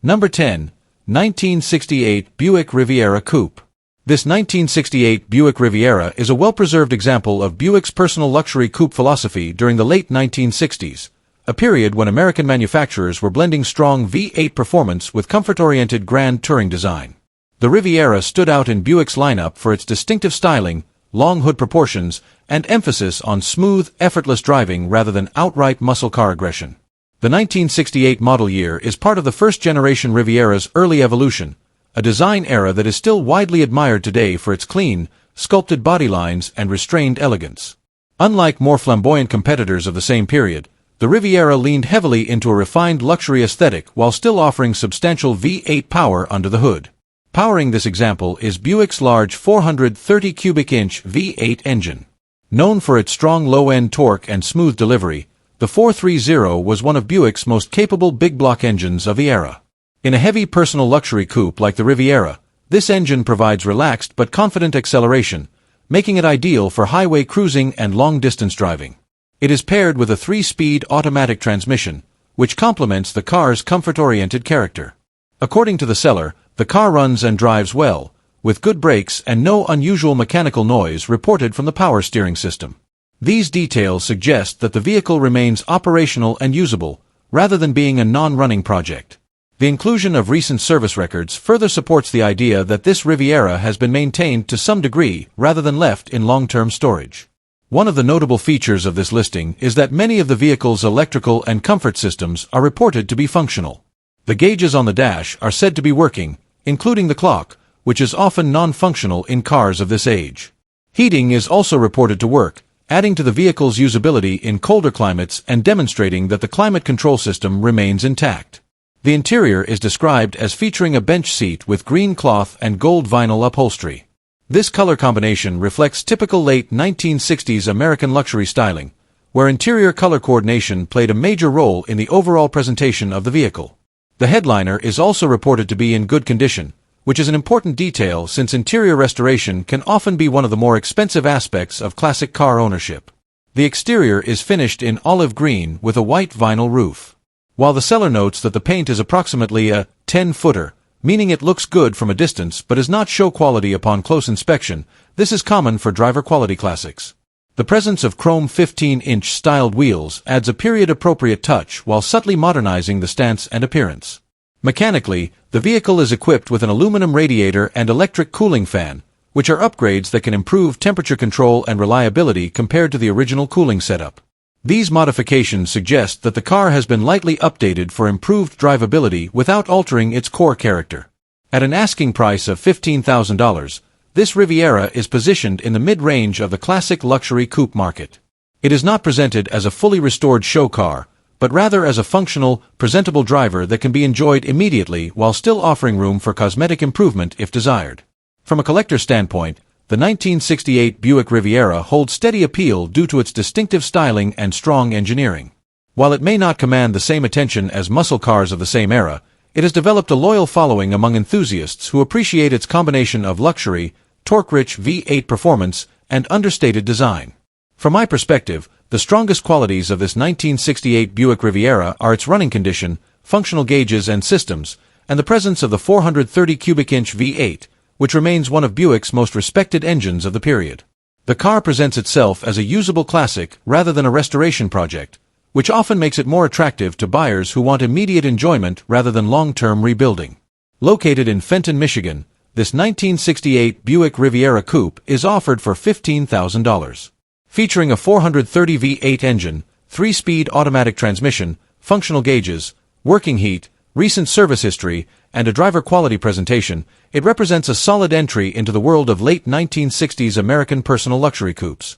Number 10. 1968 Buick Riviera Coupe. This 1968 Buick Riviera is a well-preserved example of Buick's personal luxury coupe philosophy during the late 1960s, a period when American manufacturers were blending strong V8 performance with comfort-oriented grand touring design. The Riviera stood out in Buick's lineup for its distinctive styling, long hood proportions, and emphasis on smooth, effortless driving rather than outright muscle car aggression. The 1968 model year is part of the first-generation Riviera's early evolution, a design era that is still widely admired today for its clean, sculpted body lines and restrained elegance. Unlike more flamboyant competitors of the same period, the Riviera leaned heavily into a refined luxury aesthetic while still offering substantial V8 power under the hood. Powering this example is Buick's large 430 cubic inch V8 engine. Known for its strong low-end torque and smooth delivery, the 430 was one of Buick's most capable big-block engines of the era. In a heavy personal luxury coupe like the Riviera, this engine provides relaxed but confident acceleration, making it ideal for highway cruising and long-distance driving. It is paired with a 3-speed automatic transmission, which complements the car's comfort-oriented character. According to the seller, the car runs and drives well, with good brakes and no unusual mechanical noise reported from the power steering system. These details suggest that the vehicle remains operational and usable, rather than being a non-running project. The inclusion of recent service records further supports the idea that this Riviera has been maintained to some degree rather than left in long-term storage. One of the notable features of this listing is that many of the vehicle's electrical and comfort systems are reported to be functional. The gauges on the dash are said to be working, including the clock, which is often non-functional in cars of this age. Heating is also reported to work, adding to the vehicle's usability in colder climates and demonstrating that the climate control system remains intact. The interior is described as featuring a bench seat with green cloth and gold vinyl upholstery. This color combination reflects typical late 1960s American luxury styling, where interior color coordination played a major role in the overall presentation of the vehicle. The headliner is also reported to be in good condition, which is an important detail since interior restoration can often be one of the more expensive aspects of classic car ownership. The exterior is finished in olive green with a white vinyl roof. While the seller notes that the paint is approximately a 10-footer, meaning it looks good from a distance but is not show quality upon close inspection, this is common for driver quality classics. The presence of chrome 15-inch styled wheels adds a period-appropriate touch while subtly modernizing the stance and appearance. Mechanically, the vehicle is equipped with an aluminum radiator and electric cooling fan, which are upgrades that can improve temperature control and reliability compared to the original cooling setup. These modifications suggest that the car has been lightly updated for improved drivability without altering its core character. At an asking price of $15,000, this Riviera is positioned in the mid-range of the classic luxury coupe market. It is not presented as a fully restored show car, but rather as a functional, presentable driver that can be enjoyed immediately while still offering room for cosmetic improvement if desired. From a collector's standpoint, the 1968 Buick Riviera holds steady appeal due to its distinctive styling and strong engineering. While it may not command the same attention as muscle cars of the same era, it has developed a loyal following among enthusiasts who appreciate its combination of luxury, torque-rich V8 performance, and understated design. From my perspective, the strongest qualities of this 1968 Buick Riviera are its running condition, functional gauges and systems, and the presence of the 430 cubic inch V8, which remains one of Buick's most respected engines of the period. The car presents itself as a usable classic rather than a restoration project, which often makes it more attractive to buyers who want immediate enjoyment rather than long-term rebuilding. Located in Fenton, Michigan, this 1968 Buick Riviera Coupe is offered for $15,000. Featuring a 430 V8 engine, 3-speed automatic transmission, functional gauges, working heat, recent service history, and a driver quality presentation, it represents a solid entry into the world of late 1960s American personal luxury coupes.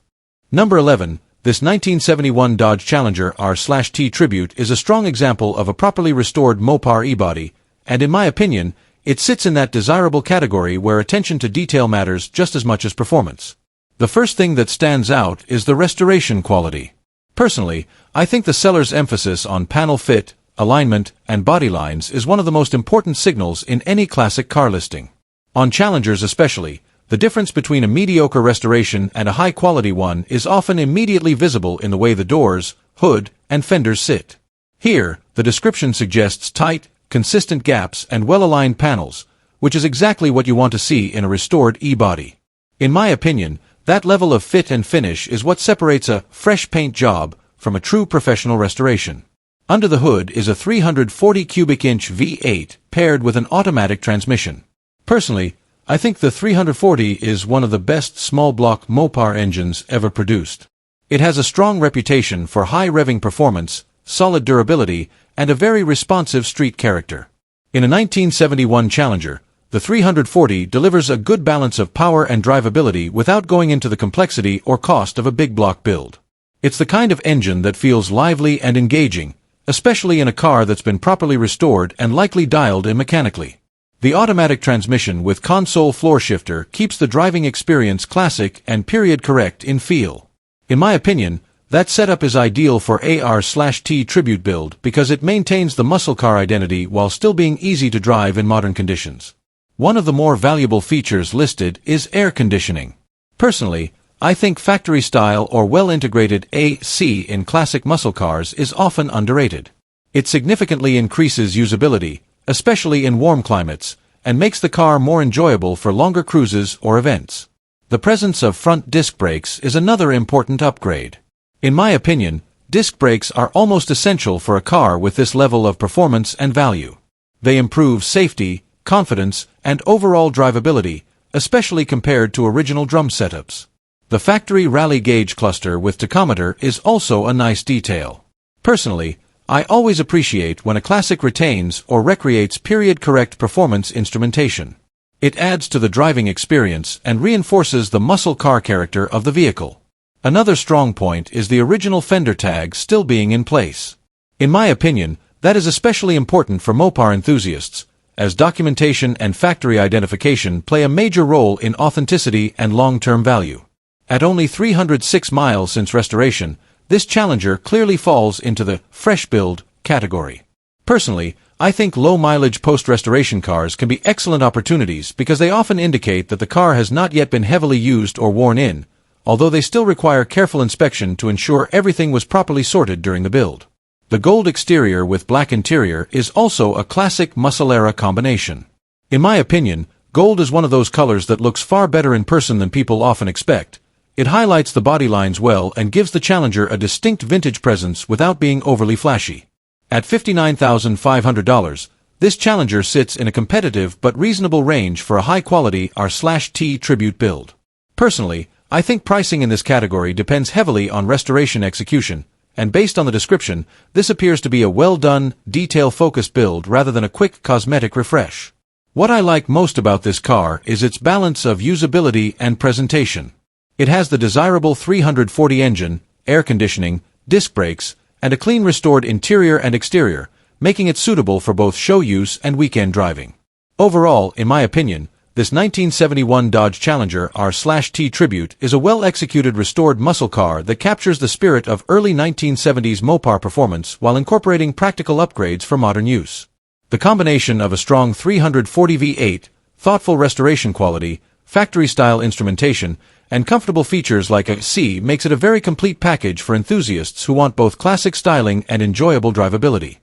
Number 11. This 1971 Dodge Challenger R/T Tribute is a strong example of a properly restored Mopar e-body, and in my opinion, it sits in that desirable category where attention to detail matters just as much as performance. The first thing that stands out is the restoration quality. Personally, I think the seller's emphasis on panel fit, alignment, and body lines is one of the most important signals in any classic car listing. On Challengers especially, the difference between a mediocre restoration and a high-quality one is often immediately visible in the way the doors, hood, and fenders sit. Here, the description suggests tight, consistent gaps and well-aligned panels, which is exactly what you want to see in a restored e-body. In my opinion, that level of fit and finish is what separates a fresh paint job from a true professional restoration. Under the hood is a 340 cubic inch V8 paired with an automatic transmission. Personally, I think the 340 is one of the best small-block Mopar engines ever produced. It has a strong reputation for high revving performance, solid durability, and a very responsive street character. In a 1971 Challenger, the 340 delivers a good balance of power and drivability without going into the complexity or cost of a big block build. It's the kind of engine that feels lively and engaging, especially in a car that's been properly restored and likely dialed in mechanically. The automatic transmission with console floor shifter keeps the driving experience classic and period-correct in feel. In my opinion, that setup is ideal for a R/T Tribute build because it maintains the muscle car identity while still being easy to drive in modern conditions. One of the more valuable features listed is air conditioning. Personally, I think factory style or well-integrated AC in classic muscle cars is often underrated. It significantly increases usability, especially in warm climates, and makes the car more enjoyable for longer cruises or events. The presence of front disc brakes is another important upgrade. In my opinion, disc brakes are almost essential for a car with this level of performance and value. They improve safety, confidence, and overall drivability, especially compared to original drum setups. The factory rally gauge cluster with tachometer is also a nice detail. Personally, I always appreciate when a classic retains or recreates period-correct performance instrumentation. It adds to the driving experience and reinforces the muscle car character of the vehicle. Another strong point is the original fender tag still being in place. In my opinion, that is especially important for Mopar enthusiasts, as documentation and factory identification play a major role in authenticity and long-term value. At only 306 miles since restoration, this Challenger clearly falls into the fresh build category. Personally, I think low-mileage post-restoration cars can be excellent opportunities because they often indicate that the car has not yet been heavily used or worn in, although they still require careful inspection to ensure everything was properly sorted during the build. The gold exterior with black interior is also a classic muscle-era combination. In my opinion, gold is one of those colors that looks far better in person than people often expect. It highlights the body lines well and gives the Challenger a distinct vintage presence without being overly flashy. At $59,500, this Challenger sits in a competitive but reasonable range for a high-quality R/T Tribute build. Personally, I think pricing in this category depends heavily on restoration execution, and based on the description, this appears to be a well-done, detail-focused build rather than a quick cosmetic refresh. What I like most about this car is its balance of usability and presentation. It has the desirable 340 engine, air conditioning, disc brakes, and a clean restored interior and exterior, making it suitable for both show use and weekend driving. Overall, in my opinion, this 1971 Dodge Challenger R/T Tribute is a well-executed restored muscle car that captures the spirit of early 1970s Mopar performance while incorporating practical upgrades for modern use. The combination of a strong 340 V8, thoughtful restoration quality, factory-style instrumentation, and comfortable features like a C makes it a very complete package for enthusiasts who want both classic styling and enjoyable drivability.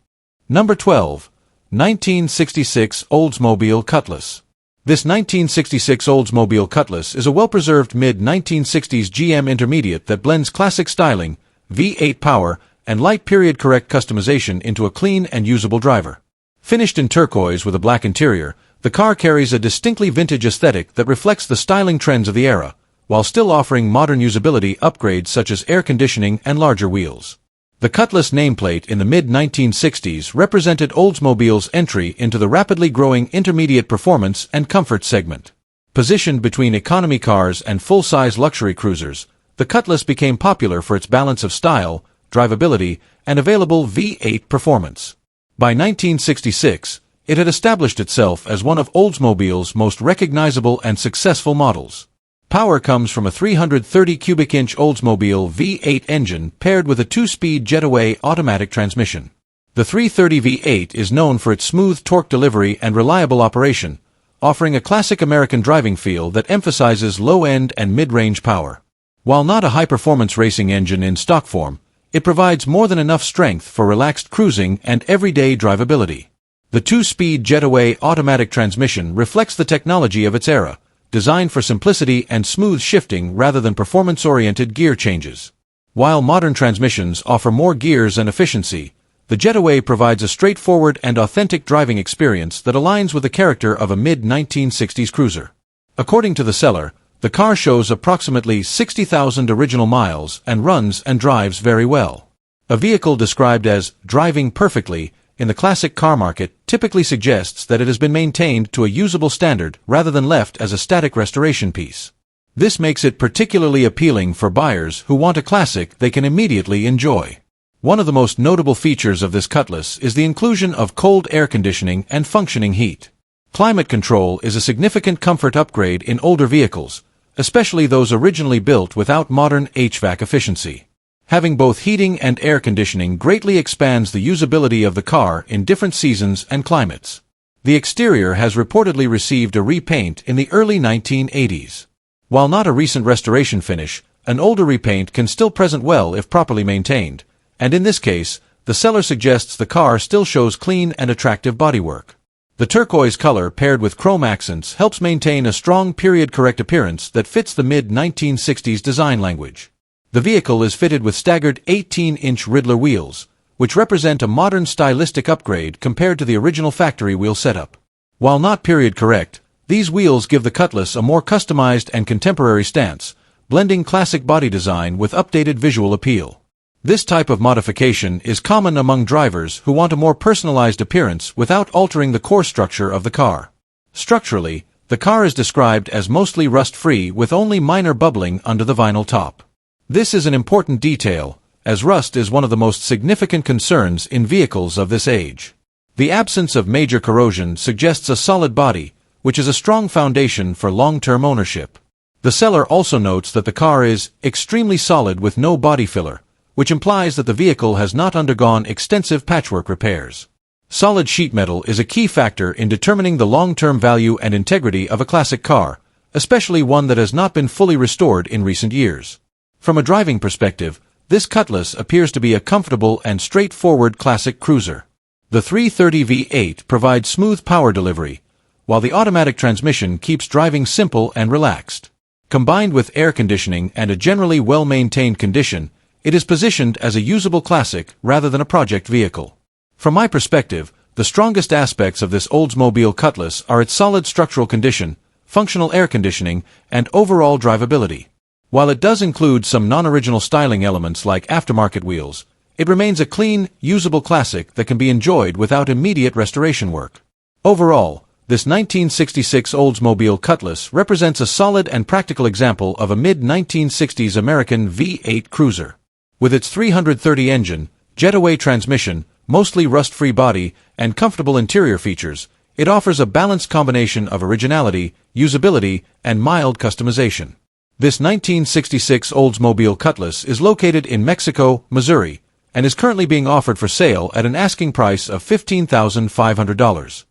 Number 12. 1966 Oldsmobile Cutlass. This 1966 Oldsmobile Cutlass is a well-preserved mid-1960s GM intermediate that blends classic styling, V8 power, and light period-correct customization into a clean and usable driver. Finished in turquoise with a black interior, the car carries a distinctly vintage aesthetic that reflects the styling trends of the era, while still offering modern usability upgrades such as air conditioning and larger wheels. The Cutlass nameplate in the mid-1960s represented Oldsmobile's entry into the rapidly growing intermediate performance and comfort segment. Positioned between economy cars and full-size luxury cruisers, the Cutlass became popular for its balance of style, drivability, and available V8 performance. By 1966, it had established itself as one of Oldsmobile's most recognizable and successful models. Power comes from a 330 cubic inch Oldsmobile V8 engine paired with a 2-speed jetaway automatic transmission. The 330 V8 is known for its smooth torque delivery and reliable operation, offering a classic American driving feel that emphasizes low-end and mid-range power. While not a high-performance racing engine in stock form, it provides more than enough strength for relaxed cruising and everyday drivability. The 2-speed jetaway automatic transmission reflects the technology of its era, designed for simplicity and smooth shifting rather than performance-oriented gear changes. While modern transmissions offer more gears and efficiency, the jetaway provides a straightforward and authentic driving experience that aligns with the character of a mid-1960s cruiser. According to the seller, the car shows approximately 60,000 original miles and runs and drives very well. A vehicle described as driving perfectly in the classic car market typically suggests that it has been maintained to a usable standard rather than left as a static restoration piece. This makes it particularly appealing for buyers who want a classic they can immediately enjoy. One of the most notable features of this Cutlass is the inclusion of cold air conditioning and functioning heat. Climate control is a significant comfort upgrade in older vehicles, especially those originally built without modern HVAC efficiency. Having both heating and air conditioning greatly expands the usability of the car in different seasons and climates. The exterior has reportedly received a repaint in the early 1980s. While not a recent restoration finish, an older repaint can still present well if properly maintained, and in this case, the seller suggests the car still shows clean and attractive bodywork. The turquoise color paired with chrome accents helps maintain a strong period-correct appearance that fits the mid-1960s design language. The vehicle is fitted with staggered 18-inch Riddler wheels, which represent a modern stylistic upgrade compared to the original factory wheel setup. While not period-correct, these wheels give the Cutlass a more customized and contemporary stance, blending classic body design with updated visual appeal. This type of modification is common among drivers who want a more personalized appearance without altering the core structure of the car. Structurally, the car is described as mostly rust-free with only minor bubbling under the vinyl top. This is an important detail, as rust is one of the most significant concerns in vehicles of this age. The absence of major corrosion suggests a solid body, which is a strong foundation for long-term ownership. The seller also notes that the car is extremely solid with no body filler, which implies that the vehicle has not undergone extensive patchwork repairs. Solid sheet metal is a key factor in determining the long-term value and integrity of a classic car, especially one that has not been fully restored in recent years. From a driving perspective, this Cutlass appears to be a comfortable and straightforward classic cruiser. The 330 V8 provides smooth power delivery, while the automatic transmission keeps driving simple and relaxed. Combined with air conditioning and a generally well-maintained condition, it is positioned as a usable classic rather than a project vehicle. From my perspective, the strongest aspects of this Oldsmobile Cutlass are its solid structural condition, functional air conditioning, and overall drivability. While it does include some non-original styling elements like aftermarket wheels, it remains a clean, usable classic that can be enjoyed without immediate restoration work. Overall, this 1966 Oldsmobile Cutlass represents a solid and practical example of a mid-1960s American V8 cruiser. With its 330 engine, jetaway transmission, mostly rust-free body, and comfortable interior features, it offers a balanced combination of originality, usability, and mild customization. This 1966 Oldsmobile Cutlass is located in Mexico, Missouri, and is currently being offered for sale at an asking price of $15,500.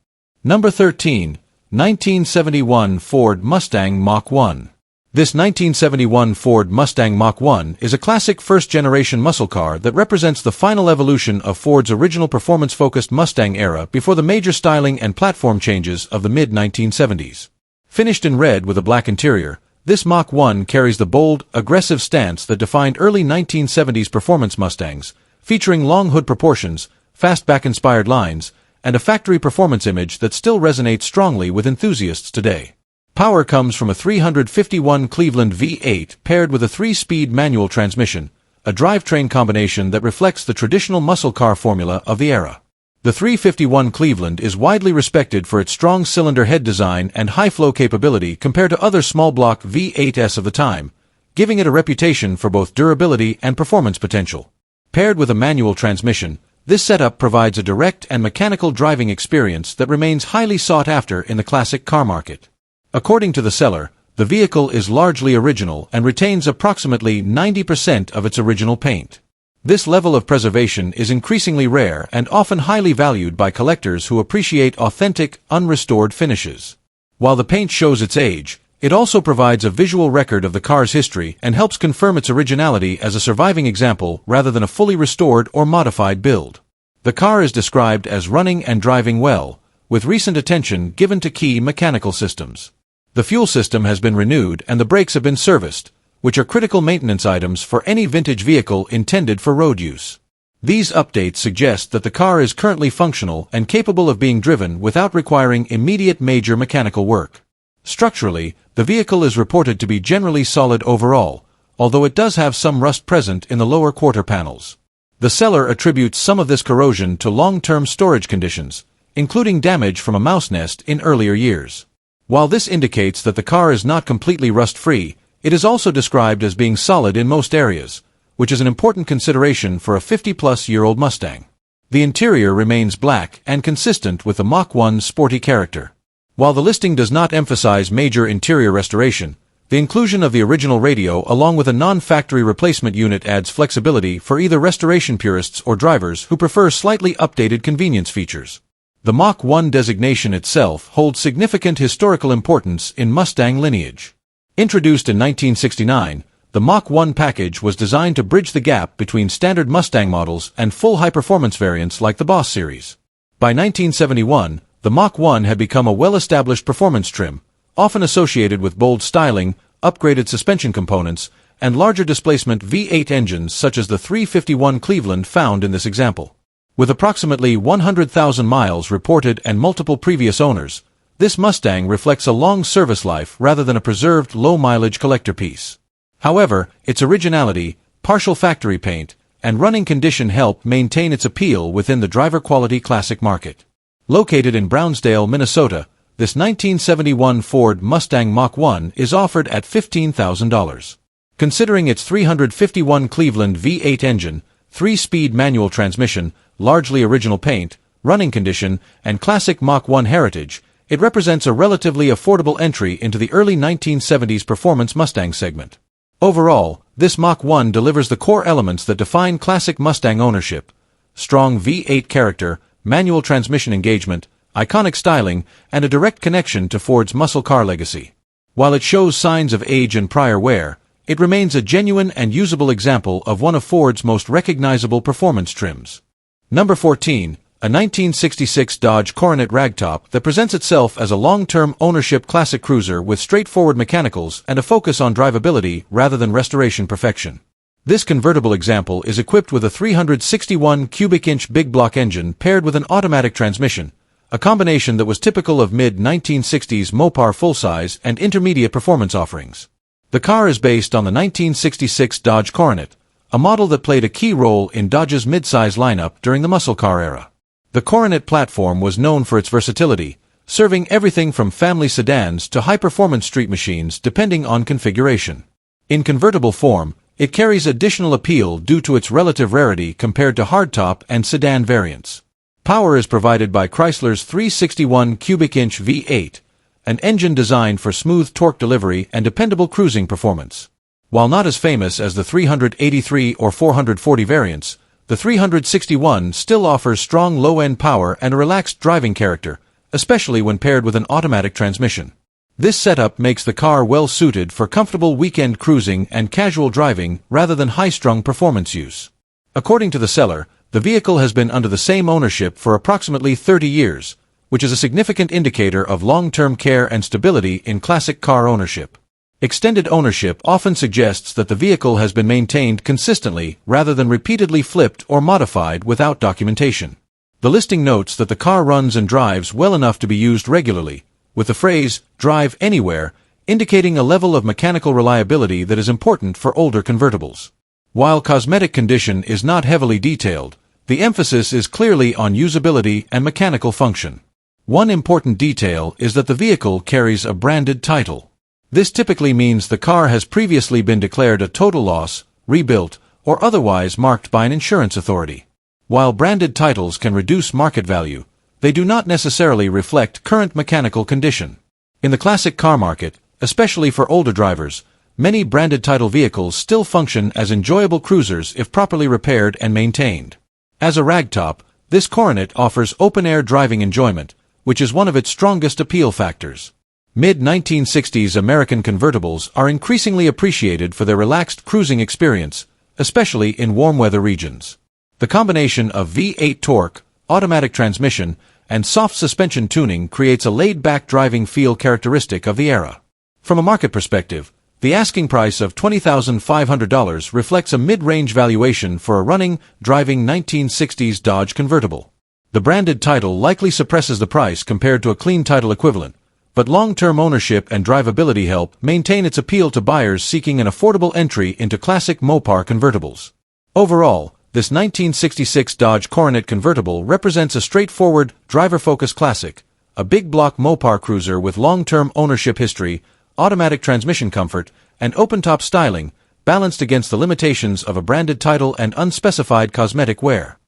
Number 13. 1971 Ford Mustang Mach-1. This 1971 Ford Mustang Mach-1 is a classic first-generation muscle car that represents the final evolution of Ford's original performance-focused Mustang era before the major styling and platform changes of the mid-1970s. Finished in red with a black interior, this Mach-1 carries the bold, aggressive stance that defined early 1970s performance Mustangs, featuring long hood proportions, fastback-inspired lines, and a factory performance image that still resonates strongly with enthusiasts today. Power comes from a 351 Cleveland V8 paired with a 3-speed manual transmission, a drivetrain combination that reflects the traditional muscle car formula of the era. The 351 Cleveland is widely respected for its strong cylinder head design and high flow capability compared to other small block V8s of the time, giving it a reputation for both durability and performance potential. Paired with a manual transmission, this setup provides a direct and mechanical driving experience that remains highly sought after in the classic car market. According to the seller, the vehicle is largely original and retains approximately 90% of its original paint. This level of preservation is increasingly rare and often highly valued by collectors who appreciate authentic, unrestored finishes. While the paint shows its age, it also provides a visual record of the car's history and helps confirm its originality as a surviving example rather than a fully restored or modified build. The car is described as running and driving well, with recent attention given to key mechanical systems. The fuel system has been renewed and the brakes have been serviced, which are critical maintenance items for any vintage vehicle intended for road use. These updates suggest that the car is currently functional and capable of being driven without requiring immediate major mechanical work. Structurally, the vehicle is reported to be generally solid overall, although it does have some rust present in the lower quarter panels. The seller attributes some of this corrosion to long-term storage conditions, including damage from a mouse nest in earlier years. While this indicates that the car is not completely rust-free, it is also described as being solid in most areas, which is an important consideration for a 50-plus-year-old Mustang. The interior remains black and consistent with the Mach-1's sporty character. While the listing does not emphasize major interior restoration, the inclusion of the original radio along with a non-factory replacement unit adds flexibility for either restoration purists or drivers who prefer slightly updated convenience features. The Mach-1 designation itself holds significant historical importance in Mustang lineage. Introduced in 1969, the Mach-1 package was designed to bridge the gap between standard Mustang models and full high-performance variants like the Boss series. By 1971, the Mach-1 had become a well-established performance trim, often associated with bold styling, upgraded suspension components, and larger displacement V8 engines such as the 351 Cleveland found in this example. With approximately 100,000 miles reported and multiple previous owners, this Mustang reflects a long service life rather than a preserved low-mileage collector piece. However, its originality, partial factory paint, and running condition help maintain its appeal within the driver-quality classic market. Located in Brownsdale, Minnesota, this 1971 Ford Mustang Mach-1 is offered at $15,000. Considering its 351 Cleveland V8 engine, 3-speed manual transmission, largely original paint, running condition, and classic Mach-1 heritage, it represents a relatively affordable entry into the early 1970s performance Mustang segment. Overall, this Mach-1 delivers the core elements that define classic Mustang ownership: strong V8 character, manual transmission engagement, iconic styling, and a direct connection to Ford's muscle car legacy. While it shows signs of age and prior wear, it remains a genuine and usable example of one of Ford's most recognizable performance trims. Number 14, a 1966 Dodge Coronet ragtop that presents itself as a long-term ownership classic cruiser with straightforward mechanicals and a focus on drivability rather than restoration perfection. This convertible example is equipped with a 361 cubic inch big block engine paired with an automatic transmission, a combination that was typical of mid-1960s Mopar full-size and intermediate performance offerings. The car is based on the 1966 Dodge Coronet, a model that played a key role in Dodge's mid-size lineup during the muscle car era. The Coronet platform was known for its versatility, serving everything from family sedans to high-performance street machines depending on configuration. In convertible form, it carries additional appeal due to its relative rarity compared to hardtop and sedan variants. Power is provided by Chrysler's 361 cubic inch V8, an engine designed for smooth torque delivery and dependable cruising performance. While not as famous as the 383 or 440 variants, the 361 still offers strong low-end power and a relaxed driving character, especially when paired with an automatic transmission. This setup makes the car well-suited for comfortable weekend cruising and casual driving rather than high-strung performance use. According to the seller, the vehicle has been under the same ownership for approximately 30 years, which is a significant indicator of long-term care and stability in classic car ownership. Extended ownership often suggests that the vehicle has been maintained consistently rather than repeatedly flipped or modified without documentation. The listing notes that the car runs and drives well enough to be used regularly, with the phrase, "drive anywhere," indicating a level of mechanical reliability that is important for older convertibles. While cosmetic condition is not heavily detailed, the emphasis is clearly on usability and mechanical function. One important detail is that the vehicle carries a branded title. This typically means the car has previously been declared a total loss, rebuilt, or otherwise marked by an insurance authority. While branded titles can reduce market value, they do not necessarily reflect current mechanical condition. In the classic car market, especially for older drivers, many branded title vehicles still function as enjoyable cruisers if properly repaired and maintained. As a ragtop, this coronet offers open-air driving enjoyment, which is one of its strongest appeal factors. Mid-1960s American convertibles are increasingly appreciated for their relaxed cruising experience, especially in warm-weather regions. The combination of V8 torque, automatic transmission, and soft suspension tuning creates a laid-back driving feel characteristic of the era. From a market perspective, the asking price of $20,500 reflects a mid-range valuation for a running, driving 1960s Dodge convertible. The branded title likely suppresses the price compared to a clean title equivalent, but long-term ownership and drivability help maintain its appeal to buyers seeking an affordable entry into classic Mopar convertibles. Overall, this 1966 Dodge Coronet convertible represents a straightforward, driver-focused classic, a big-block Mopar cruiser with long-term ownership history, automatic transmission comfort, and open-top styling, balanced against the limitations of a branded title and unspecified cosmetic wear.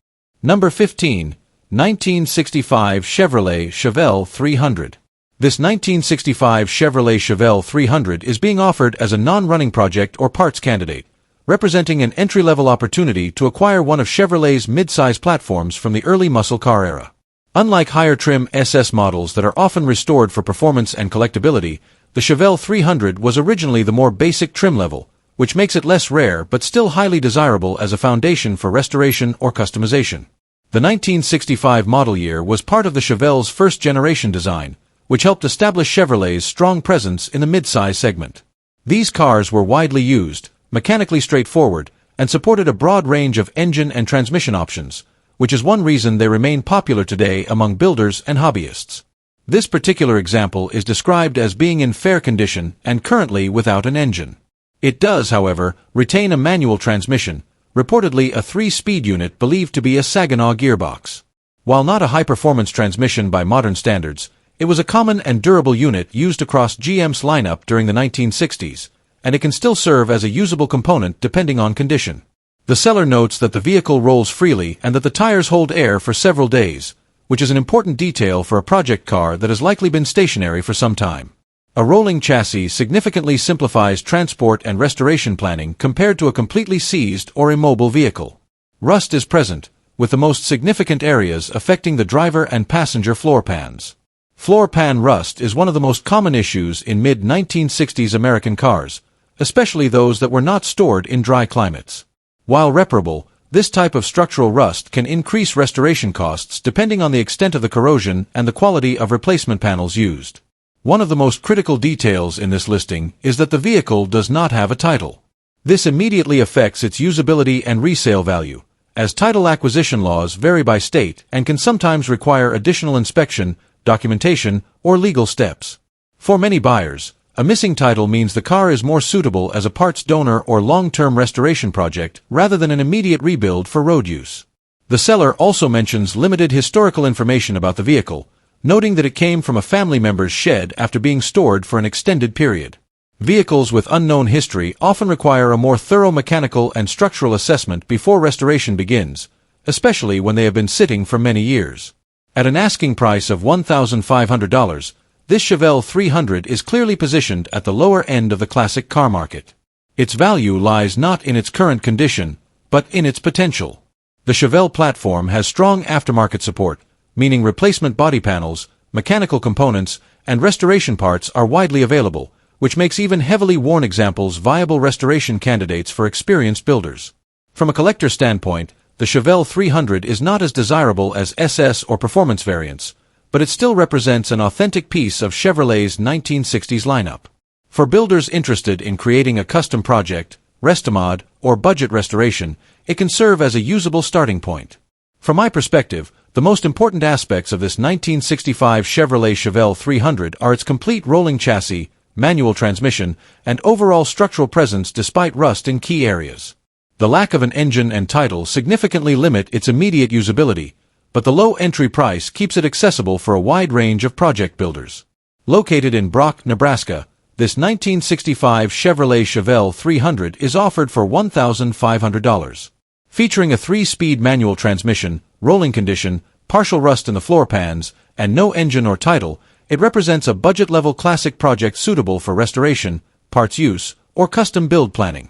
Number 15. 1965 Chevrolet Chevelle 300. This 1965 Chevrolet Chevelle 300 is being offered as a non-running project or parts candidate, representing an entry-level opportunity to acquire one of Chevrolet's mid-size platforms from the early muscle car era. Unlike higher-trim SS models that are often restored for performance and collectability, the Chevelle 300 was originally the more basic trim level, which makes it less rare but still highly desirable as a foundation for restoration or customization. The 1965 model year was part of the Chevelle's first-generation design, which helped establish Chevrolet's strong presence in the mid-size segment. These cars were widely used, mechanically straightforward, and supported a broad range of engine and transmission options, which is one reason they remain popular today among builders and hobbyists. This particular example is described as being in fair condition and currently without an engine. It does, however, retain a manual transmission, reportedly a 3-speed unit believed to be a Saginaw gearbox. While not a high-performance transmission by modern standards, it was a common and durable unit used across GM's lineup during the 1960s, and it can still serve as a usable component depending on condition. The seller notes that the vehicle rolls freely and that the tires hold air for several days, which is an important detail for a project car that has likely been stationary for some time. A rolling chassis significantly simplifies transport and restoration planning compared to a completely seized or immobile vehicle. Rust is present, with the most significant areas affecting the driver and passenger floor pans. Floor pan rust is one of the most common issues in mid-1960s American cars, especially those that were not stored in dry climates. While reparable, this type of structural rust can increase restoration costs depending on the extent of the corrosion and the quality of replacement panels used. One of the most critical details in this listing is that the vehicle does not have a title. This immediately affects its usability and resale value, as title acquisition laws vary by state and can sometimes require additional inspection, documentation, or legal steps. For many buyers, a missing title means the car is more suitable as a parts donor or long-term restoration project rather than an immediate rebuild for road use. The seller also mentions limited historical information about the vehicle, noting that it came from a family member's shed after being stored for an extended period. Vehicles with unknown history often require a more thorough mechanical and structural assessment before restoration begins, especially when they have been sitting for many years. At an asking price of $1,500, this Chevelle 300 is clearly positioned at the lower end of the classic car market. Its value lies not in its current condition, but in its potential. The Chevelle platform has strong aftermarket support, meaning replacement body panels, mechanical components, and restoration parts are widely available, which makes even heavily worn examples viable restoration candidates for experienced builders. From a collector standpoint, the Chevelle 300 is not as desirable as SS or performance variants, but it still represents an authentic piece of Chevrolet's 1960s lineup. For builders interested in creating a custom project, restomod, or budget restoration, it can serve as a usable starting point. From my perspective, the most important aspects of this 1965 Chevrolet Chevelle 300 are its complete rolling chassis, manual transmission, and overall structural presence despite rust in key areas. The lack of an engine and title significantly limit its immediate usability, but the low entry price keeps it accessible for a wide range of project builders. Located in Brock, Nebraska, This 1965 Chevrolet Chevelle 300 is offered for $1,500. Featuring a 3-speed manual transmission, rolling condition, partial rust in the floor pans, and no engine or title, it represents a budget-level classic project suitable for restoration, parts use, or custom build planning.